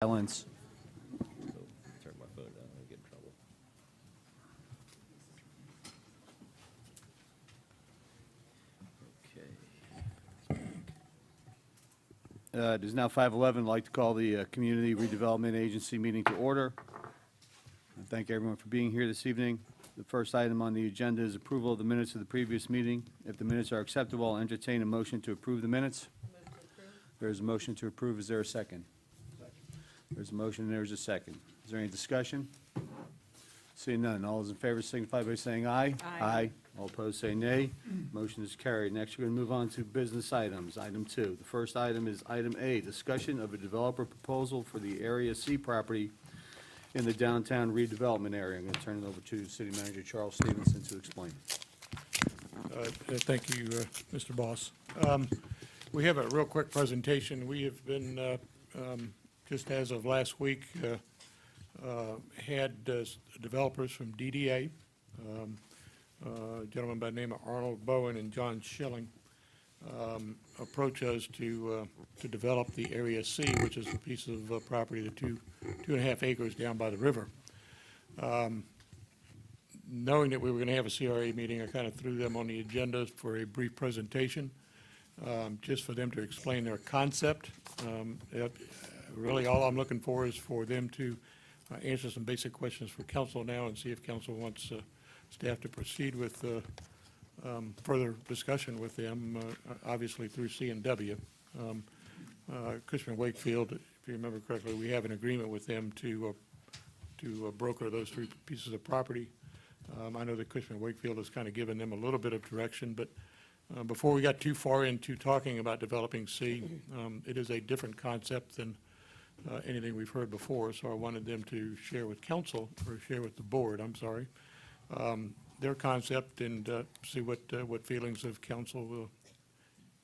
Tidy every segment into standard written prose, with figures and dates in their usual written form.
Silence. Turn my phone down, I get in trouble. Okay. It is now 5:11. I'd like to call the Community Redevelopment Agency meeting to order. I thank everyone for being here this evening. The first item on the agenda is approval of the minutes of the previous meeting. If the minutes are acceptable, I'll entertain a motion to approve the minutes. There's a motion to approve. Is there a second? There's a motion and there's a second. Is there any discussion? Seeing none. All those in favor signify by saying aye. Aye. All opposed say nay. Motion is carried. Next, we're going to move on to business items. Item 2. The first item is item A, discussion of a developer proposal for the Area C property in the downtown redevelopment area. I'm going to turn it over to City Manager Charles Stevenson to explain. Thank you, Mr. Boss. We have a real quick presentation. We have been, just as of last week, had developers from DDA, a gentleman by the name of Arnold Bowen and John Schilling, approach us to develop the Area C, which is a piece of property, the 2.5 acres down by the river. Knowing that we were going to have a CRA meeting, I kind of threw them on the agenda for a brief presentation, just for them to explain their concept. Really, all I'm looking for is for them to answer some basic questions for council now and see if council wants staff to proceed with further discussion with them, obviously through C&W. Cushman Wakefield, if you remember correctly, we have an agreement with them to broker those 3 pieces of property. I know that Cushman Wakefield has kind of given them a little bit of direction, but before we got too far into talking about developing C, it is a different concept than anything we've heard before, so I wanted them to share with council, or share with the board, I'm sorry, their concept and see what feelings of council,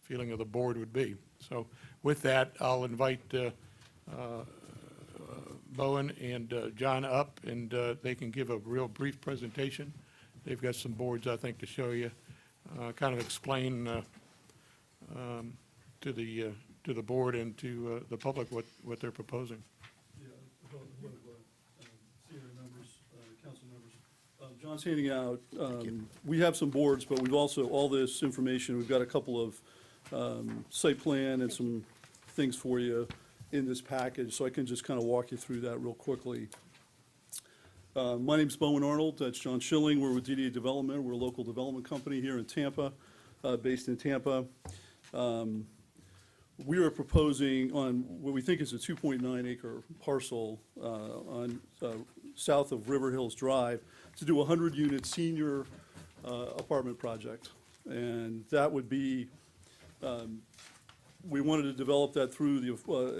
feeling of the board would be. So with that, I'll invite Bowen and John up, and they can give a real brief presentation. They've got some boards, I think, to show you, kind of explain to the board and to the public what they're proposing. Yeah, senior members, council members. John's handing out, we have some boards, but we've also, all this information, we've got a couple of site plan and some things for you in this package, so I can just kind of walk you through that real quickly. My name's Bowen Arnold, that's John Schilling, we're with DDA Development, we're a local development company here in Tampa, based in Tampa. We are proposing on what we think is a 2.9 acre parcel on south of River Hills Drive to do a 100-unit senior apartment project. And that would be, we wanted to develop that through the,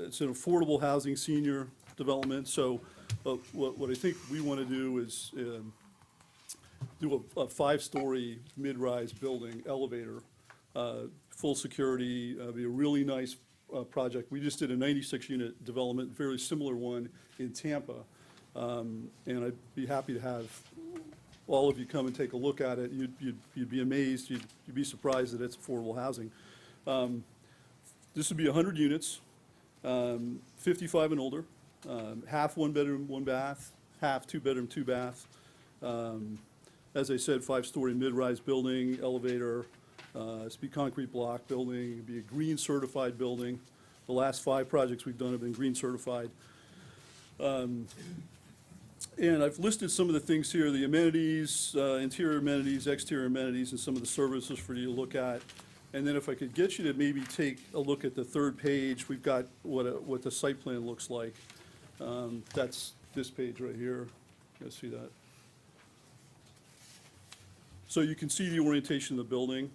it's an affordable housing senior development. So what I think we want to do is do a 5-story mid-rise building elevator, full security, be a really nice project. We just did a 96-unit development, very similar one in Tampa. And I'd be happy to have all of you come and take a look at it. You'd be amazed, you'd be surprised that it's affordable housing. This would be 100 units, 55 and older, half 1 bedroom, 1 bath, half 2 bedroom, 2 bath. As I said, 5-story mid-rise building, elevator, it's be concrete block building, it'd be a green certified building. The last 5 projects we've done have been green certified. And I've listed some of the things here, the amenities, interior amenities, exterior amenities, and some of the services for you to look at. And then if I could get you to maybe take a look at the 3rd page, we've got what the site plan looks like. That's this page right here. You guys see that? So you can see the orientation of the building.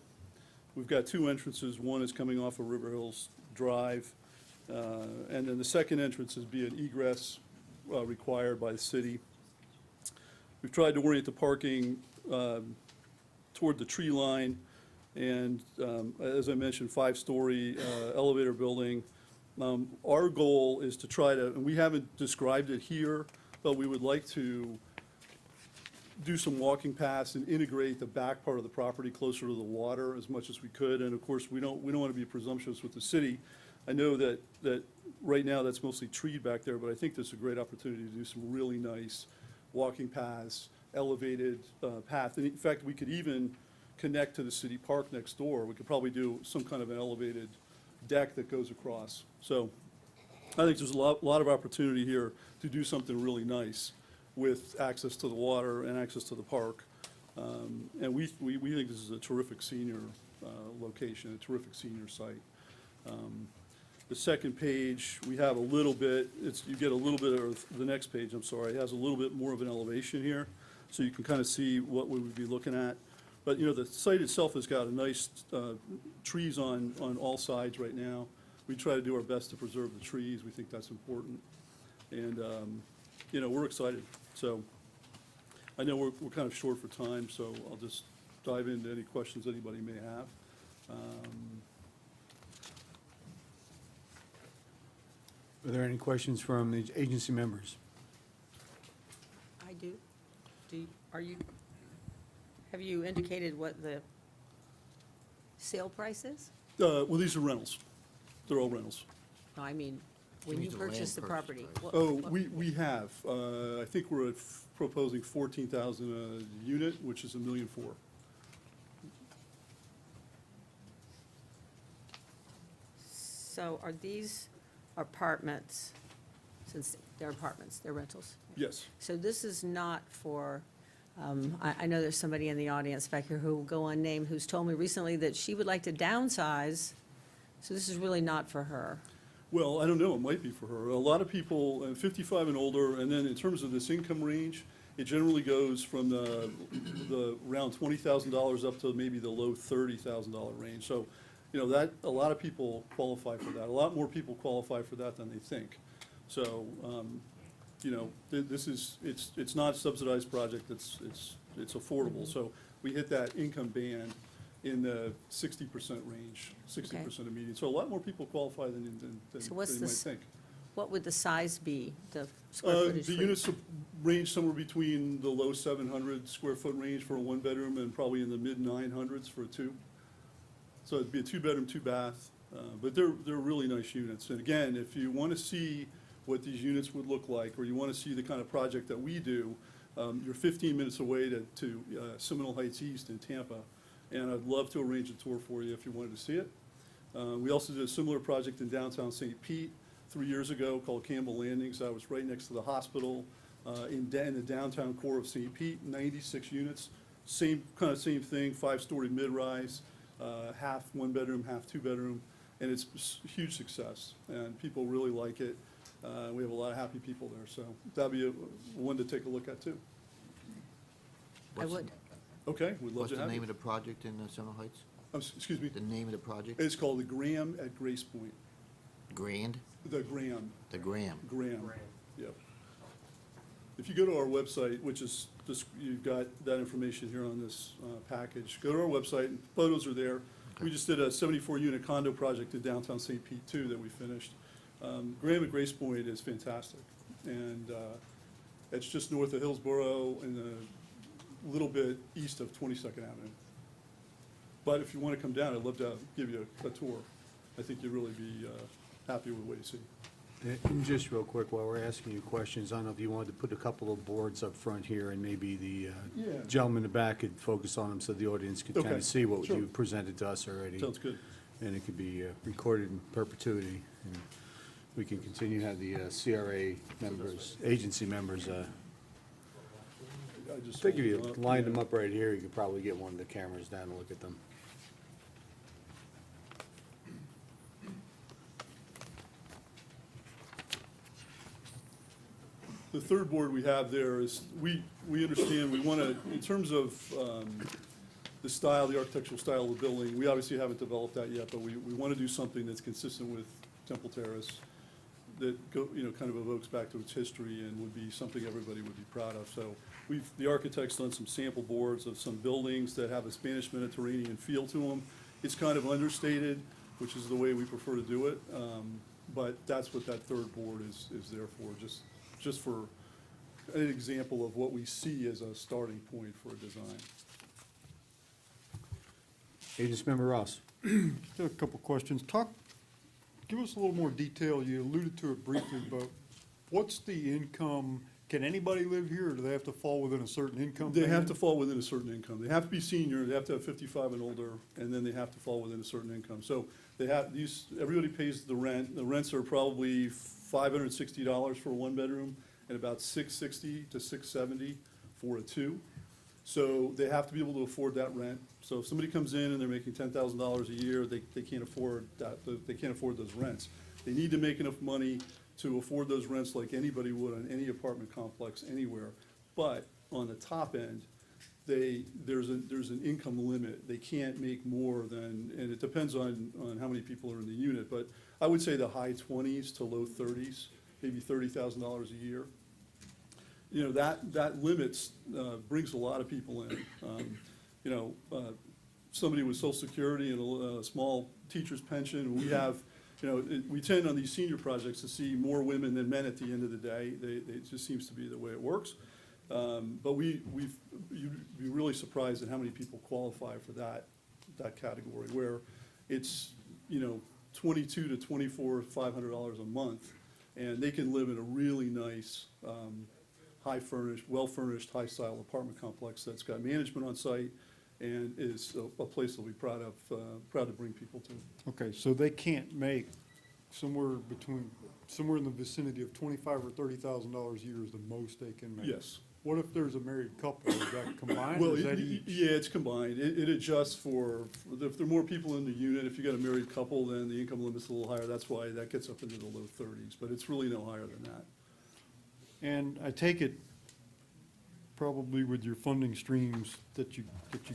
We've got 2 entrances. One is coming off of River Hills Drive. And then the second entrance is be an egress required by the city. We've tried to orient the parking toward the tree line. And as I mentioned, 5-story elevator building. Our goal is to try to, and we haven't described it here, but we would like to do some walking paths and integrate the back part of the property closer to the water as much as we could. And of course, we don't want to be presumptuous with the city. I know that right now, that's mostly treed back there, but I think there's a great opportunity to do some really nice walking paths, elevated path. And in fact, we could even connect to the city park next door. We could probably do some kind of an elevated deck that goes across. So I think there's a lot of opportunity here to do something really nice with access to the water and access to the park. And we think this is a terrific senior location, a terrific senior site. The second page, we have a little bit, you get a little bit of, the next page, I'm sorry, has a little bit more of an elevation here, so you can kind of see what we would be looking at. But, the site itself has got a nice, trees on all sides right now. We try to do our best to preserve the trees, we think that's important. And, we're excited. So, I know we're kind of short for time, so I'll just dive into any questions anybody may have. Are there any questions from the agency members? I do. Have you indicated what the sale price is? Well, these are rentals. They're all rentals. No, I mean, when you means the land purchase the purchase property. price. Oh, we have. I think we're proposing 14,000 a unit, which is $1.4 million. So are these apartments, since they're apartments, they're rentals? Yes. So this is not for, I know there's somebody in the audience back here who will go unnamed, who's told me recently that she would like to downsize, so this is really not for her. Well, I don't know, it might be for her. A lot of people, 55 and older, and then in terms of this income range, it generally goes from the around $20,000 up to maybe the low $30,000 range. So, that, a lot of people qualify for that. A lot more people qualify for that than they think. So, this is, it's not a subsidized project, it's affordable. So we hit that income band in the 60% range, 60% of median. So a lot more people qualify than So you what's might the think. What would the size be, the square footage? The for- units range somewhere between the low 700 square foot range for a one-bedroom and probably in the mid-900s for a two. So it'd be a two-bedroom, two-bath, but they're really nice units. And again, if you want to see what these units would look like, or you want to see the kind of project that we do, you're 15 minutes away to Seminole Heights East in Tampa, and I'd love to arrange a tour for you if you wanted to see it. We also did a similar project in downtown St. Pete 3 years ago called Campbell Landings. That was right next to the hospital in the downtown core of St. Pete, 96 units. Same thing, 5-story mid-rise, half one-bedroom, half two-bedroom, and it's a huge success, and people really like it. We have a lot of happy people there, so that'd be one to take a look at, too. I would. Okay, we'd love What's to the have name you. of the project in Seminole Heights? Excuse me. The name of the project? It's called the Graham at Grace Point. Grand? The Graham. The Graham. Graham. Yep. If you go to our website, which is this, you've got that information here on this package. Go to our website, and photos are there. We just did a 74-unit condo project in downtown St. Pete, too, that we finished. Graham at Grace Point is fantastic, and it's just north of Hillsborough and a little bit east of 22nd Avenue. But if you want to come down, I'd love to give you a tour. I think you'll really be happy with what you see. And just real quick, while we're asking you questions, I don't know if you wanted to put a couple of boards up front here, and maybe the Yeah. gentleman in the back could focus on them so the audience could kind Okay, of see what sure. you presented to us already. Sounds good. And it could be recorded in perpetuity. And we can continue to have the CRA members, agency members. I just think if you hold them up, lined yeah. them up right here, you could probably get one of the cameras down and look at them. The third board we have there is, we understand, we want to, in terms of the style, the architectural style of the building, we obviously haven't developed that yet, but we want to do something that's consistent with Temple Terrace, that kind of evokes back to its history and would be something everybody would be proud of. So the architect's done some sample boards of some buildings that have a Spanish Mediterranean feel to them. It's kind of understated, which is the way we prefer to do it, but that's what that third board is there for, just for an example of what we see as a starting point for a design. Agency Member Ross. Got a couple questions. give us a little more detail. You alluded to it briefly, but what's the income? Can anybody live here, or do they have to fall within a certain income? They have band? to fall within a certain income. They have to be senior, they have to have 55 and older, and then they have to fall within a certain income. So they have, everybody pays the rent. The rents are probably $560 for a one-bedroom and about $660 to $670 for a two. So they have to be able to afford that rent. So if somebody comes in and they're making $10,000 a year, they can't afford that, they can't afford those rents. They need to make enough money to afford those rents like anybody would on any apartment complex anywhere. But on the top end, there's an income limit. They can't make more than, and it depends on how many people are in the unit, but I would say the high 20s to low 30s, maybe $30,000 a year. You know, that limits, brings a lot of people in. Somebody with Social Security and a small teacher's pension, we have, we tend on these senior projects to see more women than men at the end of the day. It just seems to be the way it works. But you'd be really surprised at how many people qualify for that category, where it's, $22 to $500 a month, and they can live in a really nice, high-furnished, well-furnished, high-style apartment complex that's got management on site and is a place they'll be proud to bring people to. Okay, so they can't make somewhere in the vicinity of $25,000 or $30,000 a year is the most they can make? Yes. What if there's a married couple? Is that combined, Well, or is that each? yeah, it's combined. It adjusts for, if there are more people in the unit, if you got a married couple, then the income limit's a little higher. That's why that gets up into the low 30s, but it's really no higher than that. And I take it, probably with your funding streams that you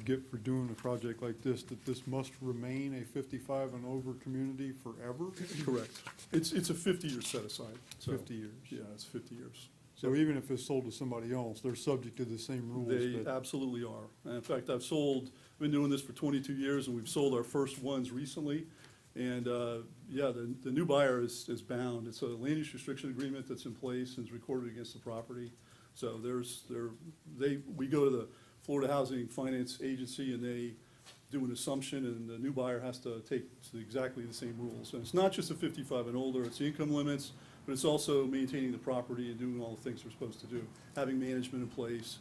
get for doing a project like this, that this must remain a 55 and over community forever? Correct. It's a 50-year set aside. So, 50 years. Yeah, it's 50 years. So even if it's sold to somebody else, they're subject to the same rules? They that- absolutely are. And in fact, I've been doing this for 22 years, and we've sold our first ones recently. And, yeah, the new buyer is bound. It's a land use restriction agreement that's in place and is recorded against the property. So we go to the Florida Housing Finance Agency, and they do an assumption, and the new buyer has to take exactly the same rules. And it's not just the 55 and older, it's the income limits, but it's also maintaining the property and doing all the things we're supposed to do, having management in place,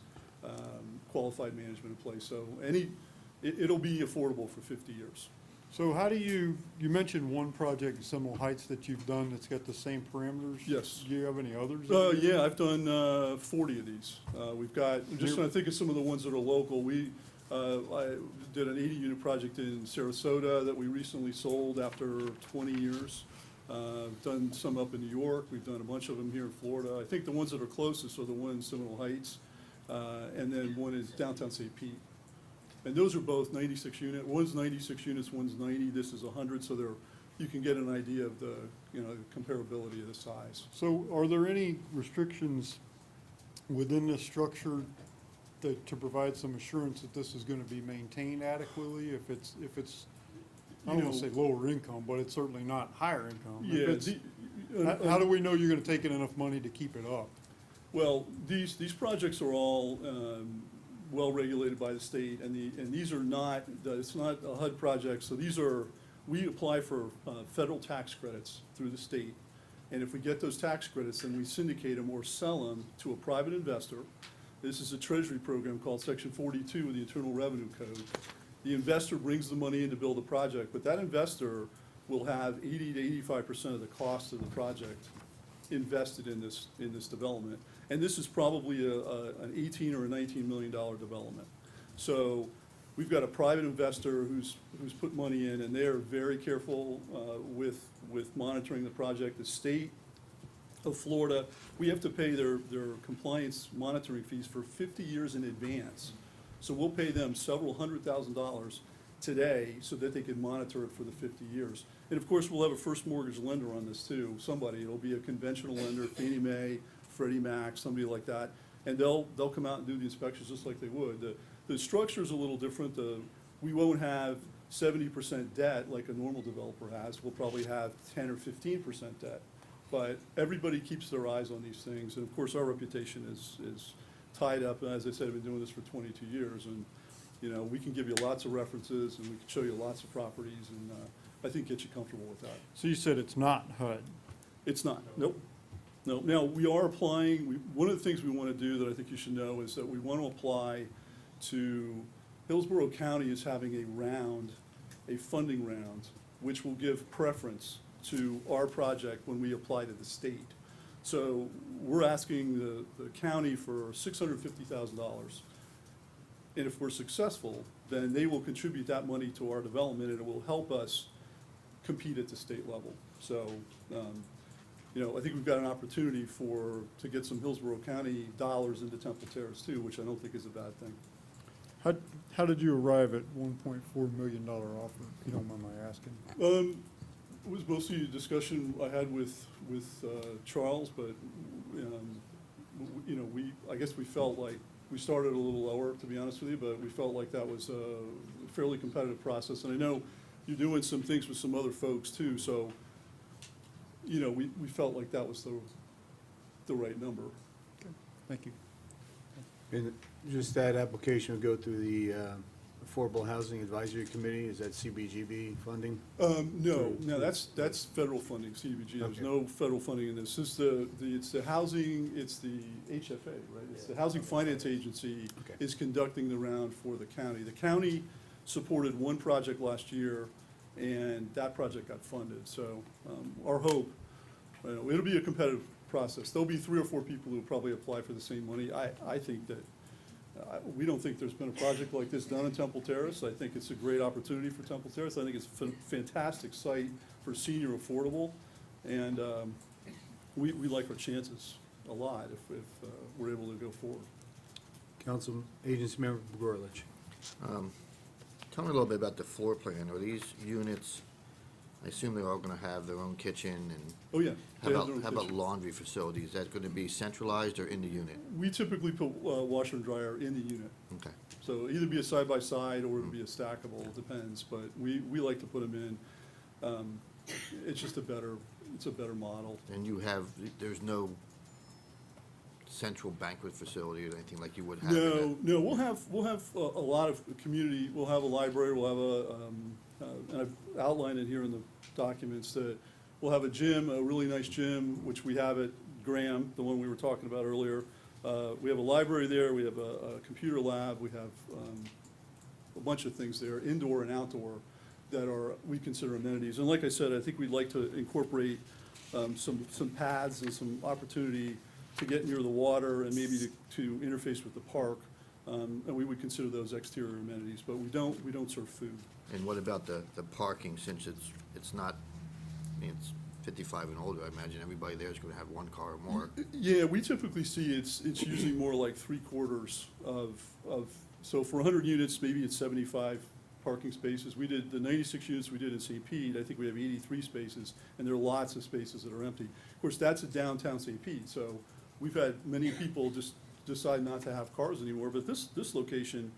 qualified management in place. So it'll be affordable for 50 years. So how do you mentioned one project in Seminole Heights that you've done that's got the same parameters? Yes. Do you have any others? Yeah, I've done 40 of these. I'm just trying to think of some of the ones that are local. I did an 80-unit project in Sarasota that we recently sold after 20 years. I've done some up in New York. We've done a bunch of them here in Florida. I think the ones that are closest are the one in Seminole Heights, and then one is downtown St. Pete. And those are both 96 unit. One's 96 units, one's 90. This is 100, so you can get an idea of the comparability of the size. So are there any restrictions within this structure to provide some assurance that this is going to be maintained adequately? If it's I don't want to say lower income, but it's certainly not higher income. Yeah. How do we know you're going to take in enough money to keep it up? Well, these projects are all well regulated by the state, and these are not. It's not a HUD project. So we apply for federal tax credits through the state, and if we get those tax credits, then we syndicate them or sell them to a private investor. This is a treasury program called Section 42 of the Internal Revenue Code. The investor brings the money in to build a project, but that investor will have 80 to 85% of the cost of the project invested in this development. And this is probably an 18 or a $19 million development. So we've got a private investor who's put money in, and they're very careful with monitoring the project. The state of Florida, we have to pay their compliance monitoring fees for 50 years in advance. So we'll pay them several $100,000 today so that they can monitor it for the 50 years. And of course, we'll have a first mortgage lender on this too. It'll be a conventional lender, Fannie Mae, Freddie Mac, somebody like that. And they'll come out and do the inspections just like they would. The structure's a little different. We won't have 70% debt like a normal developer has. We'll probably have 10 or 15% debt. But everybody keeps their eyes on these things. And of course, our reputation is tied up. As I said, I've been doing this for 22 years. And, we can give you lots of references, and we can show you lots of properties. And I think gets you comfortable with that. So you said it's not HUD. It's not, nope. No, now, we are applying, one of the things we want to do that I think you should know is that we want to apply to, Hillsborough County is having a funding round, which will give preference to our project when we apply to the state. So we're asking the county for $650,000. And if we're successful, then they will contribute that money to our development, and it will help us compete at the state level. So, I think we've got an opportunity to get some Hillsborough County dollars into Temple Terrace too, which I don't think is a bad thing. How did you arrive at $1.4 million offer, if you don't mind my asking? It was mostly a discussion I had with Charles, but, I guess we felt like, we started a little lower, to be honest with you, but we felt like that was a fairly competitive process. And I know you're doing some things with some other folks too, so, we felt like that was the right number. Thank you. And just that application would go through the Affordable Housing Advisory Committee, is that CBGB funding? No, that's federal funding, CDBG. There's Okay. no federal funding in this. It's the housing, it's the HFA, right? It's the Housing Finance Agency Okay. is conducting the round for the county. The county supported one project last year, and that project got funded. So our hope, it'll be a competitive process. There'll be 3 or 4 people who will probably apply for the same money. I think that, we don't think there's been a project like this done in Temple Terrace. I think it's a great opportunity for Temple Terrace. I think it's a fantastic site for senior affordable, and we like our chances a lot if we're able to go forward. Council Agency Member Gorlich. Tell me a little bit about the floor plan. Are these units, I assume they're all gonna have their own kitchen and Oh, yeah. how they have their own about kitchen. laundry facilities? Is that gonna be centralized or in the unit? We typically put washer and dryer in the unit. Okay. So either be a side-by-side or it'd be a stackable, it depends, but we like to put them in. It's just a better model. And there's no central banquet facility or anything like you would have? No, we'll have a lot of community, we'll have a library, we'll have and I've outlined it here in the documents, that we'll have a gym, a really nice gym, which we have at Graham, the one we were talking about earlier. We have a library there, we have a computer lab, we have a bunch of things there, indoor and outdoor, that we consider amenities. And like I said, I think we'd like to incorporate some paths and some opportunity to get near the water and maybe to interface with the park. And we would consider those exterior amenities, but we don't serve food. And what about the parking, since it's not, it's 55 and older, I imagine everybody there is gonna have one car or more. Yeah, we typically see it's usually more like 3/4 of, so for 100 units, maybe it's 75 parking spaces. We did the 96 units we did in St. Pete, I think we have 83 spaces, and there are lots of spaces that are empty. Of course, that's at downtown St. Pete, so we've had many people just decide not to have cars anymore, but this location,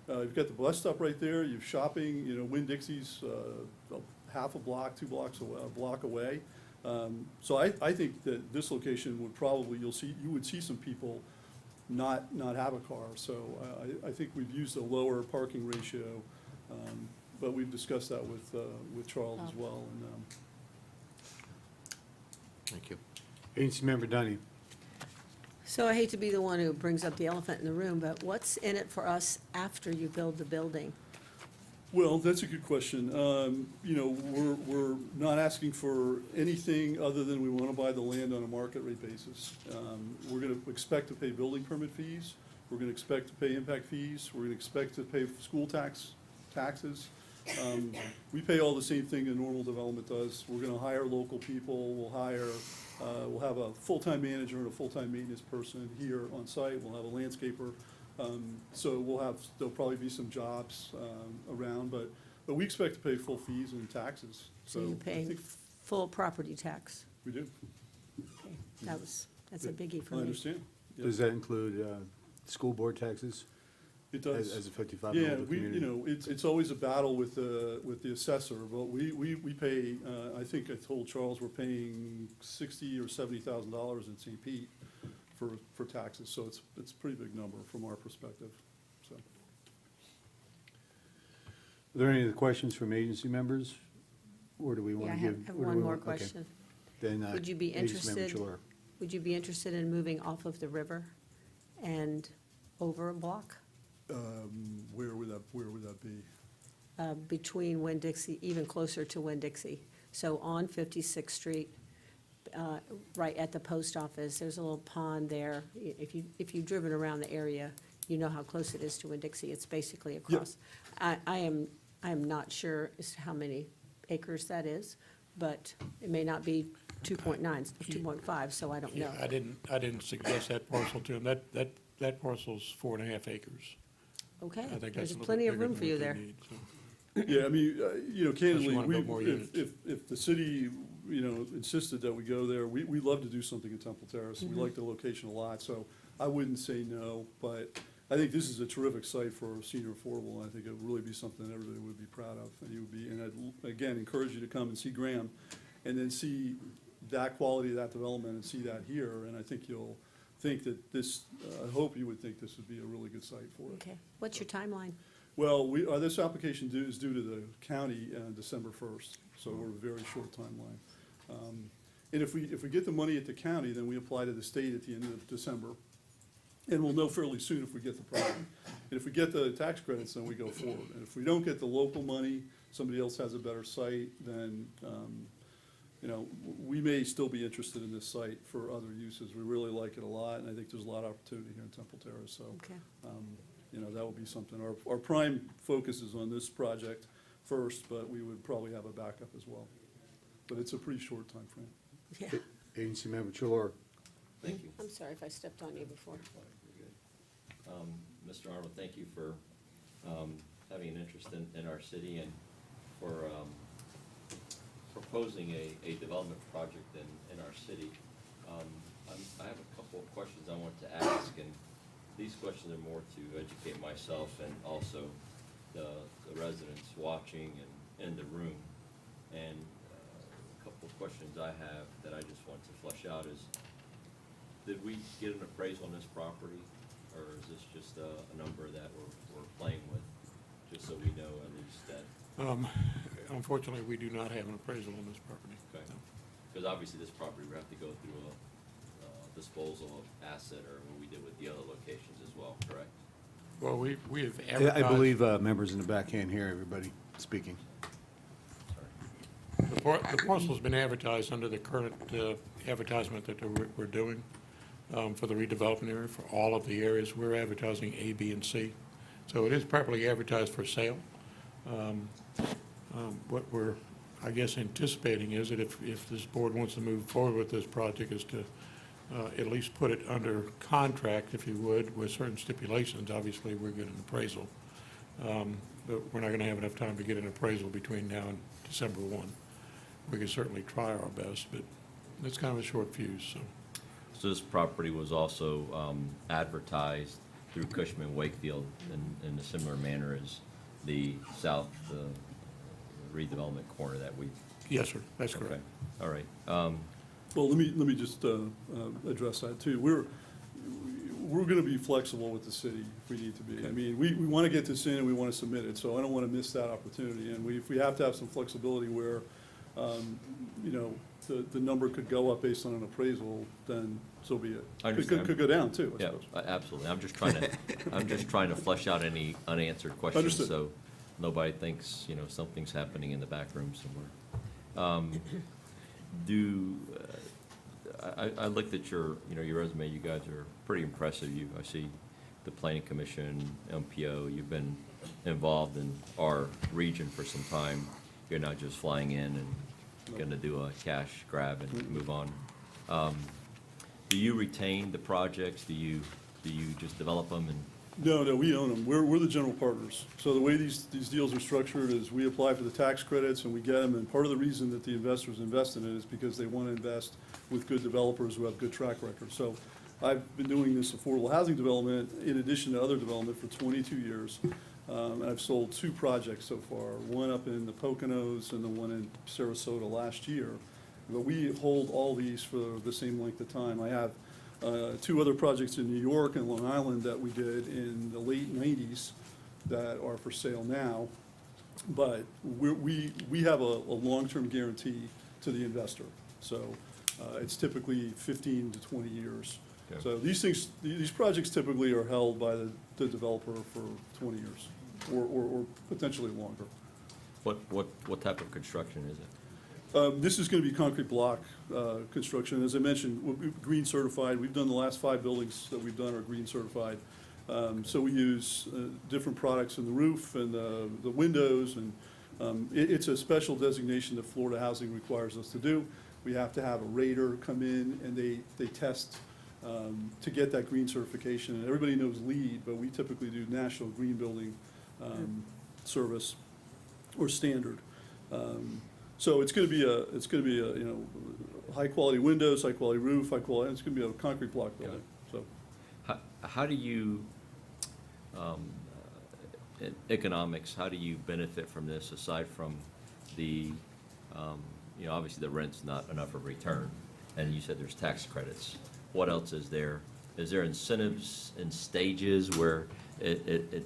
you've got the bus stop right there, you've shopping, Winn-Dixie's half a block, 2 blocks away, a block away. So I think that this location would probably, you would see some people not have a car. So I think we've used a lower parking ratio, but we've discussed that with Charles as well. And Thank you. Agency Member Dunny. So I hate to be the one who brings up the elephant in the room, but what's in it for us after you build the building? Well, that's a good question. We're not asking for anything other than we want to buy the land on a market rate basis. We're going to expect to pay building permit fees. We're going to expect to pay impact fees. We're going to expect to pay school taxes. We pay all the same thing a normal development does. We're going to hire local people. We'll have a full-time manager and a full-time maintenance person here on site. We'll have a landscaper. So there'll probably be some jobs around, but we expect to pay full fees and taxes. So you I pay think full property tax? we do. Okay, that's a biggie for I me. understand. Yeah. Does that include school board taxes It does. as a 55 and Yeah, older community? it's always a battle with the assessor, but we pay, I think I told Charles, we're paying $60,000 or $70,000 in St. Pete for taxes, so it's a pretty big number from our perspective, so. Are there any other questions from agency members? Or do we Yeah, want I to have give? have or do one we more want- okay. question. Then. Would you be Agency Member interested, Choular. would you be interested in moving off of the river and over a block? Where would that be? Between Winn-Dixie, even closer to Winn-Dixie. So on 56th Street, right at the post office, there's a little pond there. If you've driven around the area, you know how close it is to Winn-Dixie. It's basically across. I am not sure as to how many acres that is, but it may not be 2.9, 2.5, so I don't know. Yeah, I didn't suggest that parcel to him. That parcel's 4.5 acres. Okay, I think that's there's a little plenty bit of bigger room than for you what they there. need, so. Yeah, I mean, candidly, wanna build more units. if the city, insisted that we go there, we'd love to do something in Temple Terrace. We like the location a lot, so I wouldn't say no, but I think this is a terrific site for senior affordable, and I think it would really be something that everybody would be proud of, and you would be, and I'd, again, encourage you to come and see Graham, and then see that quality of that development and see that here, and I think you'll think that this, I hope you would think this would be a really good site for it. Okay, what's your timeline? Well, this application is due to the county December 1st, so we're a very short timeline. And if we get the money at the county, then we apply to the state at the end of December. And we'll know fairly soon if we get the project. And if we get the tax credits, then we go forward. And if we don't get the local money, somebody else has a better site, then, we may still be interested in this site for other uses. We really like it a lot, and I think there's a lot of opportunity here in Temple Terrace, so. Okay. That would be something. Our prime focus is on this project first, but we would probably have a backup as well. But it's a pretty short timeframe. Yeah, Agency Member Choular. Thank you. I'm sorry if I stepped on you before. Mr. Arnold, thank you for having an interest in our city and for proposing a development project in our city. I have a couple of questions I want to ask, and these questions are more to educate myself and also the residents watching and in the room. And a couple of questions I have that I just want to flesh out is, did we get an appraisal on this property? Or is this just a number that we're playing with, just so we know at least that, Unfortunately, we do not have an appraisal on this property. okay? No. Because obviously this property would have to go through a disposal of asset, or what we did with the other locations as well, correct? Well, we have I advertised. believe members in the back can't hear everybody speaking. Sorry. The parcel's been advertised under the current advertisement that we're doing for the redevelopment area, for all of the areas. We're advertising A, B, and C. So it is properly advertised for sale. What we're, I guess, anticipating is that if this board wants to move forward with this project, is to at least put it under contract, if you would, with certain stipulations. Obviously, we're getting an appraisal. But we're not going to have enough time to get an appraisal between now and December 1. We can certainly try our best, but it's kind of a short fuse, so. So this property was also advertised through Cushman Wakefield in a similar manner as the south redevelopment corner that we. Yes, sir, that's Okay, correct. all right. Well, let me just address that too. We're gonna be flexible with the city if we need to be. I mean, we wanna get this in and we wanna submit it, so I don't wanna miss that opportunity. And if we have to have some flexibility where, the number could go up based on an appraisal, then so be it. I understand. Could go down too, I Yeah, suppose. absolutely. I'm just trying to flesh out any unanswered questions. Understood. So nobody thinks, something's happening in the back room somewhere. I looked at your resume. You guys are pretty impressive. I see the Planning Commission, MPO. You've been involved in our region for some time. You're not just flying in and going to do a cash grab and move on. Do you retain the projects? Do you just develop them and? No, we own them. We're the general partners. So the way these deals are structured is we apply for the tax credits and we get them. And part of the reason that the investors invest in it is because they want to invest with good developers who have good track records. So I've been doing this affordable housing development in addition to other development for 22 years. And I've sold 2 projects so far, one up in the Poconos and the one in Sarasota last year. But we hold all these for the same length of time. I have 2 other projects in New York and Long Island that we did in the late 90s that are for sale now. But we have a long-term guarantee to the investor. So it's typically 15 to 20 years. Okay. So these projects typically are held by the developer for 20 years or potentially longer. What type of construction is it? This is going to be concrete block construction. As I mentioned, we're green certified. We've done the last 5 buildings that we've done are green certified. So we use different products in the roof and the windows, and it's a special designation that Florida Housing requires us to do. We have to have a rater come in, and they test to get that green certification. And everybody knows LEED, but we typically do National Green Building Service or standard. So it's going to be a, you know, high-quality windows, high-quality roof, high-quality, it's going to be a concrete block building, so. How do you, in economics, how do you benefit from this aside from the, you know, obviously the rent's not enough of a return, and you said there's tax credits. What else is there? Is there incentives in stages where it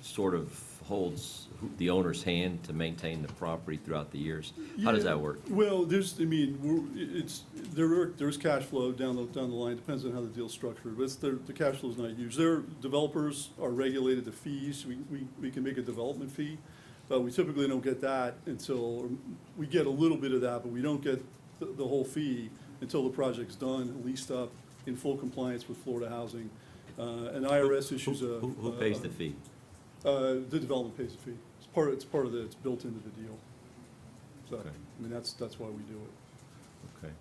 sort of holds the owner's hand to maintain the property throughout the years? How does that work? Well, there's cash flow down the line, depends on how the deal's structured, but the cash flow's not huge. Developers are regulated to fees, we can make a development fee, but we typically don't get that until, we get a little bit of that, but we don't get the whole fee until the project's done, leased up, in full compliance with Florida Housing. And IRS issues a. Who pays the fee? The development pays the fee. It's built into the deal. So, Okay. I mean, that's why we do it. Okay.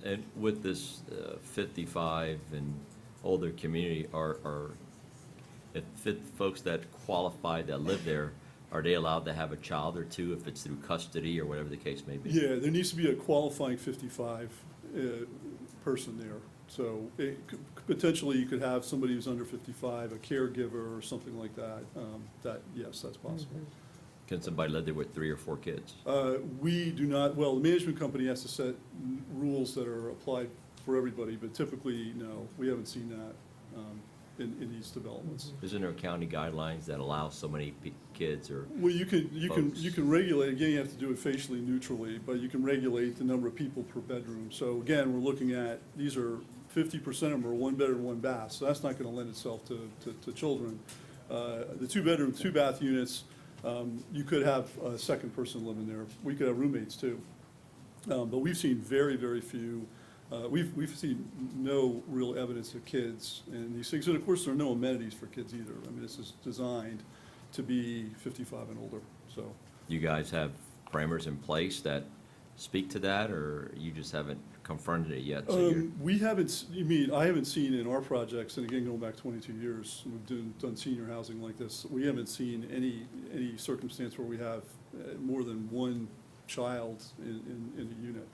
And with this 55 and older community, folks that qualify, that live there, are they allowed to have a child or two if it's through custody or whatever the case may be? Yeah, there needs to be a qualifying 55 person there. So potentially you could have somebody who's under 55, a caregiver or something like that. Yes, that's possible. Can somebody live there with 3 or 4 kids? We do not, well, the management company has to set rules that are applied for everybody, but typically, no, we haven't seen that in these developments. Isn't there county guidelines that allow so many kids or? Well, you can Folks. regulate, again, you have to do it facially neutrally, but you can regulate the number of people per bedroom. So again, we're looking at, these are 50% of them are 1 bedroom, 1 bath, so that's not gonna lend itself to children. The 2 bedroom, 2 bath units, you could have a second person living there. We could have roommates too. But we've seen very, very few, we've seen no real evidence of kids in these things. And of course, there are no amenities for kids either. I mean, this is designed to be 55 and older, so. You guys have parameters in place that speak to that, or you just haven't confronted it yet? So you're, We haven't, I haven't seen in our projects, and again, going back 22 years, we've done senior housing like this, we haven't seen any circumstance where we have more than 1 child in a unit.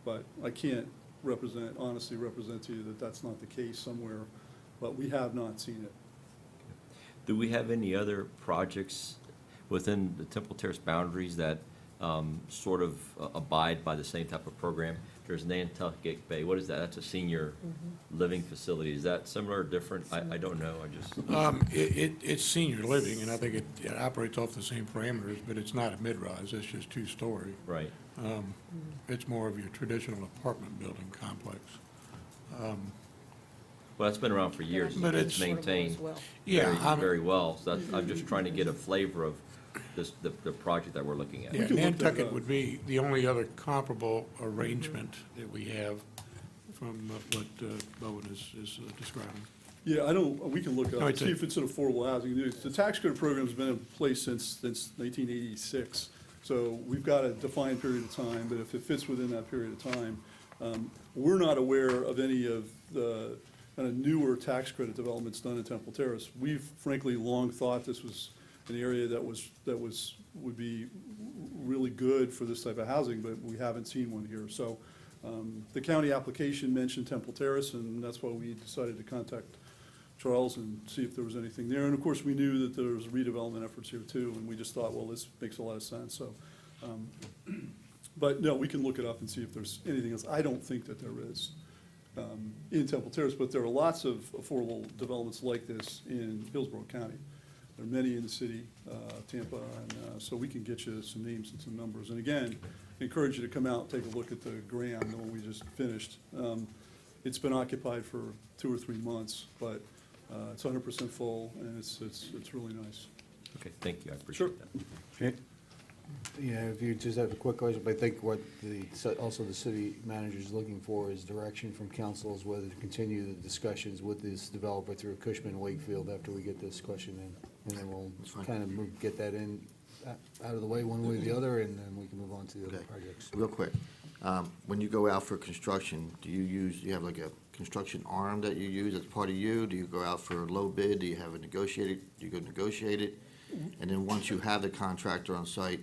But I can't honestly represent to you that that's not the case somewhere, but we have not seen it. do we have any other projects within the Temple Terrace boundaries that sort of abide by the same type of program? There's Nantucket Bay. What is that? That's a senior living facility. Is that similar or different? I don't know. I just. It's senior living, and I think it operates off the same parameters, but it's not a mid-rise, it's just 2-story. Right. It's more of your traditional apartment building complex. Well, that's been around for years. But it's- maintained Yeah, very, very well. So I'm just trying to get a flavor of the project that we're looking at. Yeah, can look that Nantucket up. would be the only other comparable arrangement that we have from what Bowen is describing. Yeah, we can look it No, up, and it's see a- if it's an affordable housing. The tax credit program's been in place since 1986. So we've got a defined period of time, but if it fits within that period of time, we're not aware of any of the kind of newer tax credit developments done in Temple Terrace. We've frankly long thought this was an area that would be really good for this type of housing, but we haven't seen one here. So the county application mentioned Temple Terrace, and that's why we decided to contact Charles and see if there was anything there. And of course, we knew that there was redevelopment efforts here too, and we just thought, well, this makes a lot of sense, so. But no, we can look it up and see if there's anything else. I don't think that there is in Temple Terrace, but there are lots of affordable developments like this in Hillsborough County. There are many in the city, Tampa, and so we can get you some names and some numbers. And again, encourage you to come out, take a look at the Graham, the one we just finished. It's been occupied for 2 or 3 months, but it's 100% full, and it's really nice. Okay, thank you, I appreciate that. Okay. Yeah, if you just have a quick question, but I think what also the city manager is looking for is direction from council as whether to continue the discussions with this developer through Cushman Wakefield after we get this question in. And then we'll That's fine. kind of get that in, out of the way one way or the other, and then we can move on to the other Okay. projects. Real quick, when you go out for construction, do you have like a construction arm that you use as part of you? Do you go out for low bid? Do you have it negotiated? Do you go negotiate it? And then once you have the contractor on site,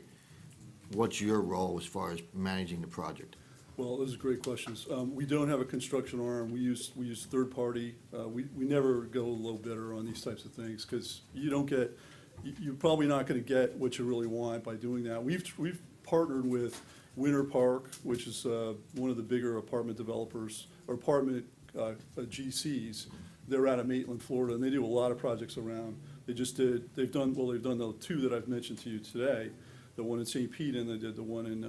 what's your role as far as managing the project? Well, those are great questions. We don't have a construction arm. We use third party. We never go low bidder on these types of things because you're probably not going to get what you really want by doing that. We've partnered with Winter Park, which is one of the bigger apartment developers or apartment GCs. They're out of Maitland, Florida, and they do a lot of projects around. They've done the 2 that I've mentioned to you today. The one in St. Pete, and they did the one in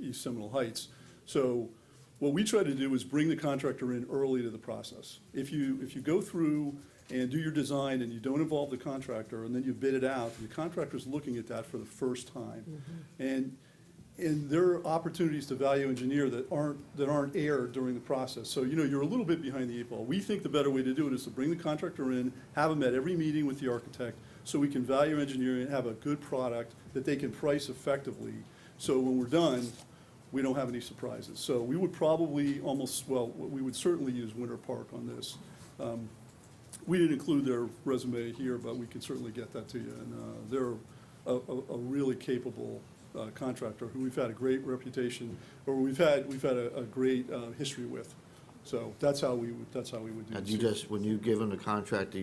East Seminole Heights. So what we try to do is bring the contractor in early to the process. If you go through and do your design and you don't involve the contractor, and then you bid it out, the contractor's looking at that for the first time. And there are opportunities to value engineer that aren't aired during the process. So, you're a little bit behind the 8 ball. We think the better way to do it is to bring the contractor in, have them at every meeting with the architect, so we can value engineer and have a good product that they can price effectively. So when we're done, we don't have any surprises. So we would probably we would certainly use Winter Park on this. We didn't include their resume here, but we can certainly get that to you. And they're a really capable contractor who we've had a great reputation, or we've had a great history with. So that's how we would do Now, it. do you just, when you give them the contract,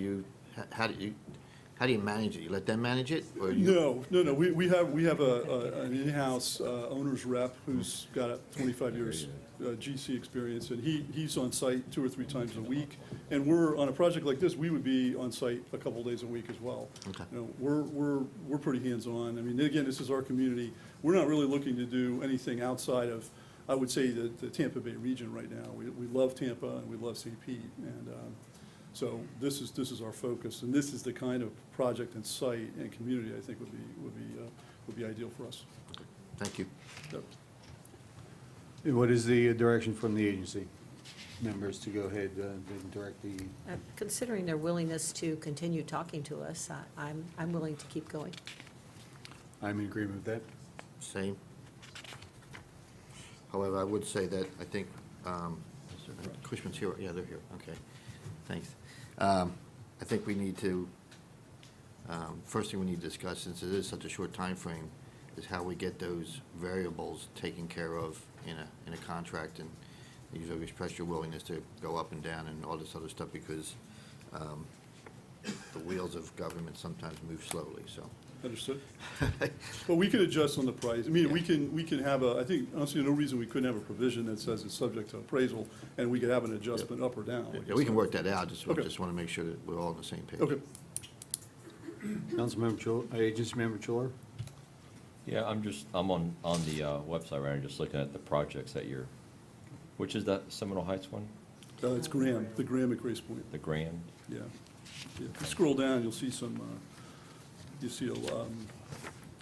how do you manage it? You let them manage it? Or you? No. We have an in-house owner's rep who's got 25 years GC experience, and he's on site 2 or 3 times a week. And we're, on a project like this, we would be on site a couple days a week as well. Okay. We're pretty hands-on. I mean, again, this is our community. We're not really looking to do anything outside of, I would say, the Tampa Bay region right now. We love Tampa and we love St. Pete, and so this is our focus, and this is the kind of project and site and community I think would be ideal for us. Thank you. Yep. And what is the direction from the agency members to go ahead and direct the? Considering their willingness to continue talking to us, I'm willing to keep going. I'm in agreement with that. Same. However, I would say that I think, Cushman's here, yeah, they're here, okay, thanks. I think we need to, first thing we need to discuss, since it is such a short time frame, is how we get those variables taken care of in a contract, and you always express your willingness to go up and down and all this other stuff, because the wheels of government sometimes move slowly, so. Understood. But we can adjust on the price. I mean, we can have I think, honestly, no reason we couldn't have a provision that says it's subject to appraisal, and we could have an adjustment up or down. like Yeah, you we can said. work that out, just Okay. want to make sure that we're all on the same page. Okay. Councilmember Chula, Agency Member Chula? Yeah, I'm on the website right now, just looking at the projects that which is that Seminole Heights one? It's Graham, the Graham at Grace Point, The Grand? yeah. If you scroll down, you'll see some, there's a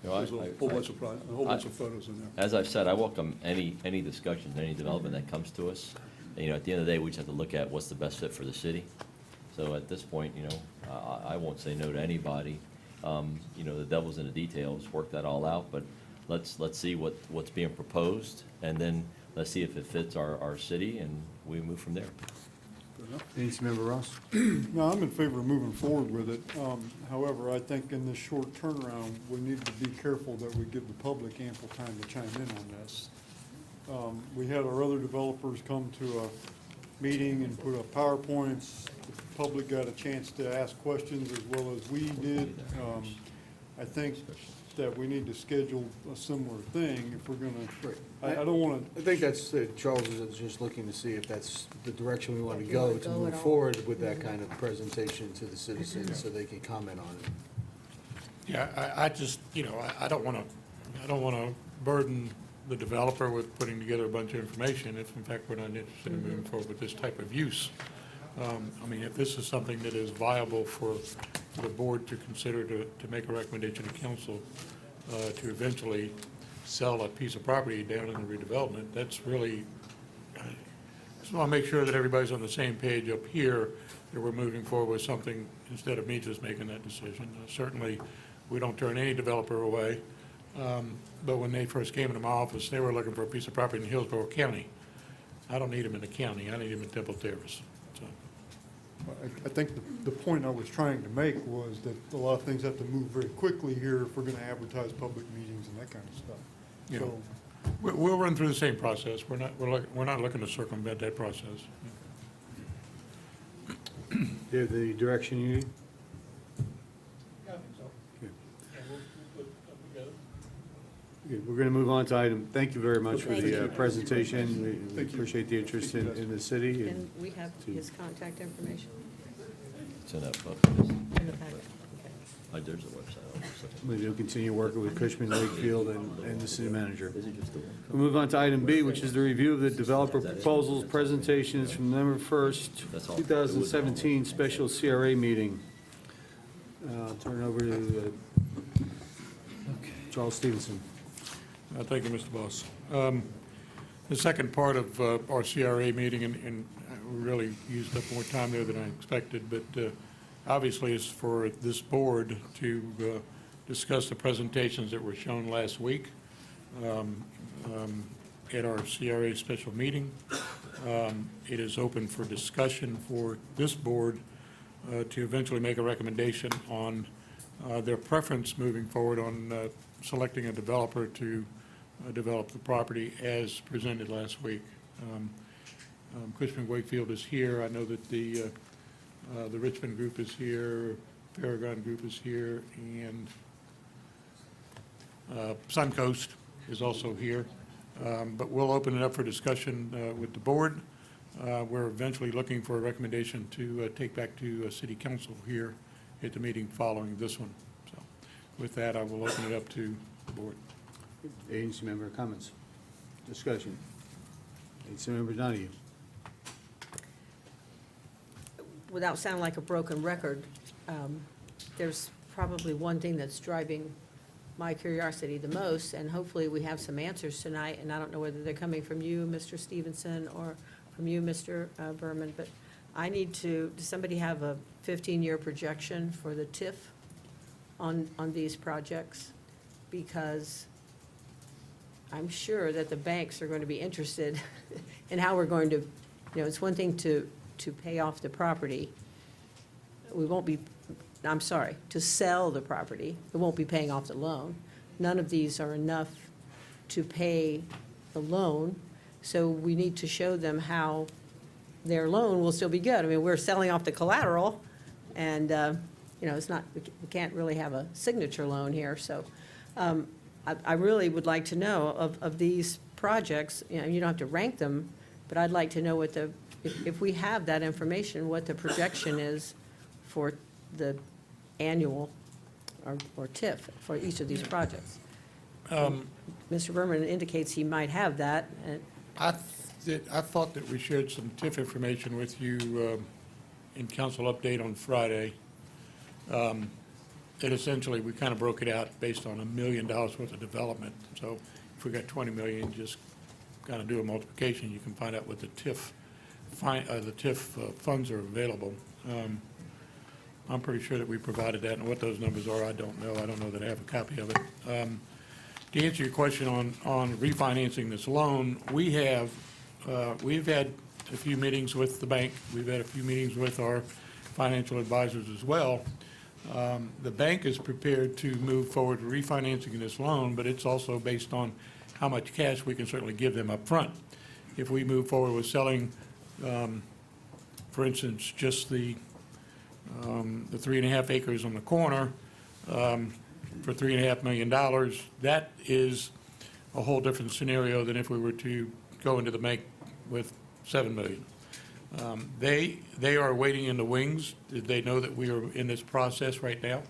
whole bunch of photos in there. As I've said, I welcome any discussions, any development that comes to us. And, at the end of the day, we just have to look at what's the best fit for the city. So at this point, I won't say no to anybody. The devil's in the details, work that all out, but let's see what's being proposed, and then let's see if it fits our city, and we move from there. Fair enough. Agency Member Ross? No, I'm in favor of moving forward with it. However, I think in this short turnaround, we need to be careful that we give the public ample time to chime in on this. We had our other developers come to a meeting and put up PowerPoints. The public got a chance to ask questions as well as we did. I think that we need to schedule a similar thing if we're Right. gonna, I don't wanna, I think that's, Charles is just looking to see if that's the direction we want to If you go wanna to go move at all. forward with that kind of presentation to the citizens so they can comment on it. Yeah, I just, I don't want to burden the developer with putting together a bunch of information if in fact we're not interested in moving forward with this type of use. I mean, if this is something that is viable for the board to consider to make a recommendation to council to eventually sell a piece of property down in the redevelopment, that's really, I just want to make sure that everybody's on the same page up here, that we're moving forward with something instead of me just making that decision. Certainly, we don't turn any developer away, but when they first came into my office, they were looking for a piece of property in Hillsborough County. I don't need them in the county, I need them in Temple Terrace. So, I think the point I was trying to make was that a lot of things have to move very quickly here if we're gonna advertise public meetings and that kind of stuff. Yeah. So, we'll run through the same process. We're not looking to circumvent that process. Do you have the direction you need? Okay, we're going to move on to item, thank you very much for Thank the you. presentation. We Thank you. appreciate the interest in the city. And we have his contact information It's in that book. in the packet. Okay. There's a website. I'll just look at it. Maybe we'll continue working with Cushman, Wakefield, and the city manager. Is it just the one? We'll move on to item B, which is the review of the developer proposals, presentations from November 1st, 2017 special CRA meeting. I'll turn it over to Charles Stevenson. Thank you, Mr. Boss. The second part of our CRA meeting, and we really used up more time there than I expected, but obviously it's for this board to discuss the presentations that were shown last week at our CRA special meeting. It is open for discussion for this board to eventually make a recommendation on their preference moving forward on selecting a developer to develop the property as presented last week. Cushman Wakefield is here. I know that the Richmond group is here, Paragon group is here, and Suncoast is also here. But we'll open it up for discussion with the board. We're eventually looking for a recommendation to take back to city council here at the meeting following this one. So with that, I will open it up to the board. Agency member comments, discussion. Agency member Donahue. Without sounding like a broken record, there's probably one thing that's driving my curiosity the most, and hopefully we have some answers tonight, and I don't know whether they're coming from you, Mr. Stevenson, or from you, Mr. Berman, but I need to, does somebody have a 15-year projection for the TIF on these projects? Because I'm sure that the banks are going to be interested in how we're going to, it's one thing to pay off the property. We won't be, I'm sorry, to sell the property. It won't be paying off the loan. None of these are enough to pay the loan, so we need to show them how their loan will still be good. I mean, we're selling off the collateral, and, it's not, we can't really have a signature loan here, so I really would like to know of these projects, you don't have to rank them, but I'd like to know what if we have that information, what the projection is for the annual or TIF for each of these projects. Mr. Berman indicates he might have that, and I thought that we shared some TIF information with you in council update on Friday. That essentially, we kind of broke it out based on $1 million worth of development. So if we got 20 million, just kind of do a multiplication, you can find out what the TIF funds are available. I'm pretty sure that we provided that, and what those numbers are, I don't know. I don't know that I have a copy of it. To answer your question on refinancing this loan, we've had a few meetings with the bank. We've had a few meetings with our financial advisors as well. The bank is prepared to move forward refinancing this loan, but it's also based on how much cash we can certainly give them up front. If we move forward with selling, for instance, just the 3.5 acres on the corner, for $3.5 million, that is a whole different scenario than if we were to go into the make with $7 million. They are waiting in the wings. They know that we are in this process right now.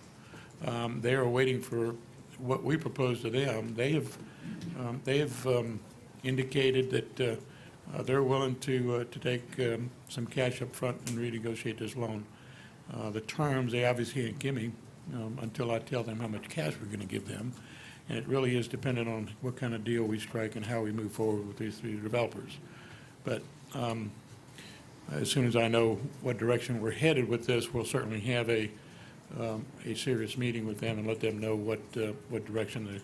They are waiting for what we propose to them. They have indicated that they're willing to take some cash up front and renegotiate this loan. The terms, they obviously can't give me until I tell them how much cash we're going to give them. And it really is dependent on what kind of deal we strike and how we move forward with these three developers. But as soon as I know what direction we're headed with this, we'll certainly have a serious meeting with them and let them know what direction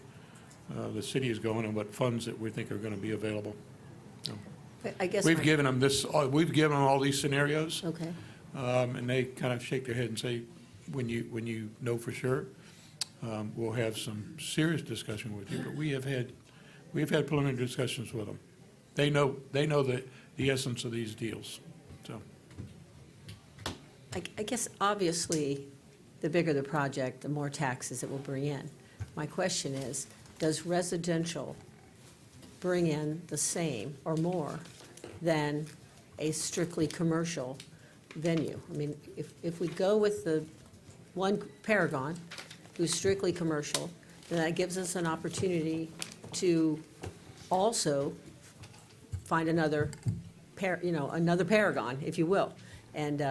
the city is going and what funds that we think are going to be available. So, I guess. we've given them we've given them all these scenarios, Okay, and they kind of shake their head and say, when you know for sure, we'll have some serious discussion with you. But we've had preliminary discussions with them. They know the essence of these deals. So I guess obviously, the bigger the project, the more taxes it will bring in. My question is, does residential bring in the same or more than a strictly commercial venue? I mean, if we go with the one Paragon, who's strictly commercial, then that gives us an opportunity to also find another another Paragon, if you will. And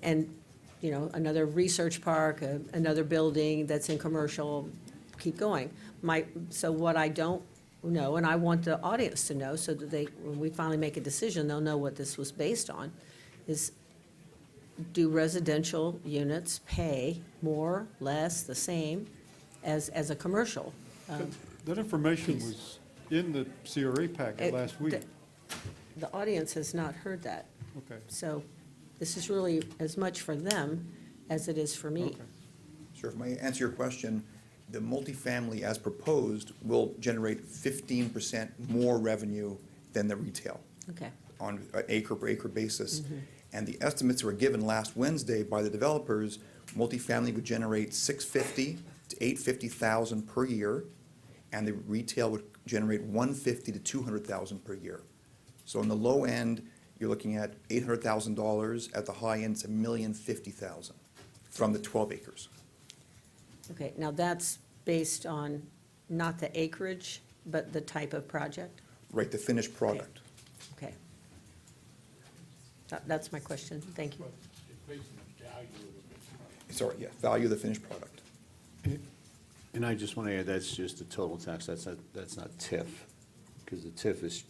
another research park, another building that's in commercial, keep going. So what I don't know, and I want the audience to know, so that when we finally make a decision, they'll know what this was based on, is do residential units pay more, less, the same as a commercial? That information was in the CRA packet last week. The audience has not heard that. Okay. So this is really as much for them as it is for me. Okay. Sure, if I may answer your question, the multifamily as proposed will generate 15% more revenue than the retail Okay, on an acre-per-acre basis. And the estimates were given last Wednesday by the developers, multifamily would generate $650,000 to $850,000 per year, and the retail would generate $150,000 to $200,000 per year. So on the low end, you're looking at $800,000. At the high end, it's $1,050,000 from the 12 acres. okay. Now that's based on not the acreage, but the type of project? Right, the finished product. Okay. That's my question. Thank you. Sorry, yeah, value of the finished product. And I just want to add, that's just the total tax, that's not TIF, because the TIF is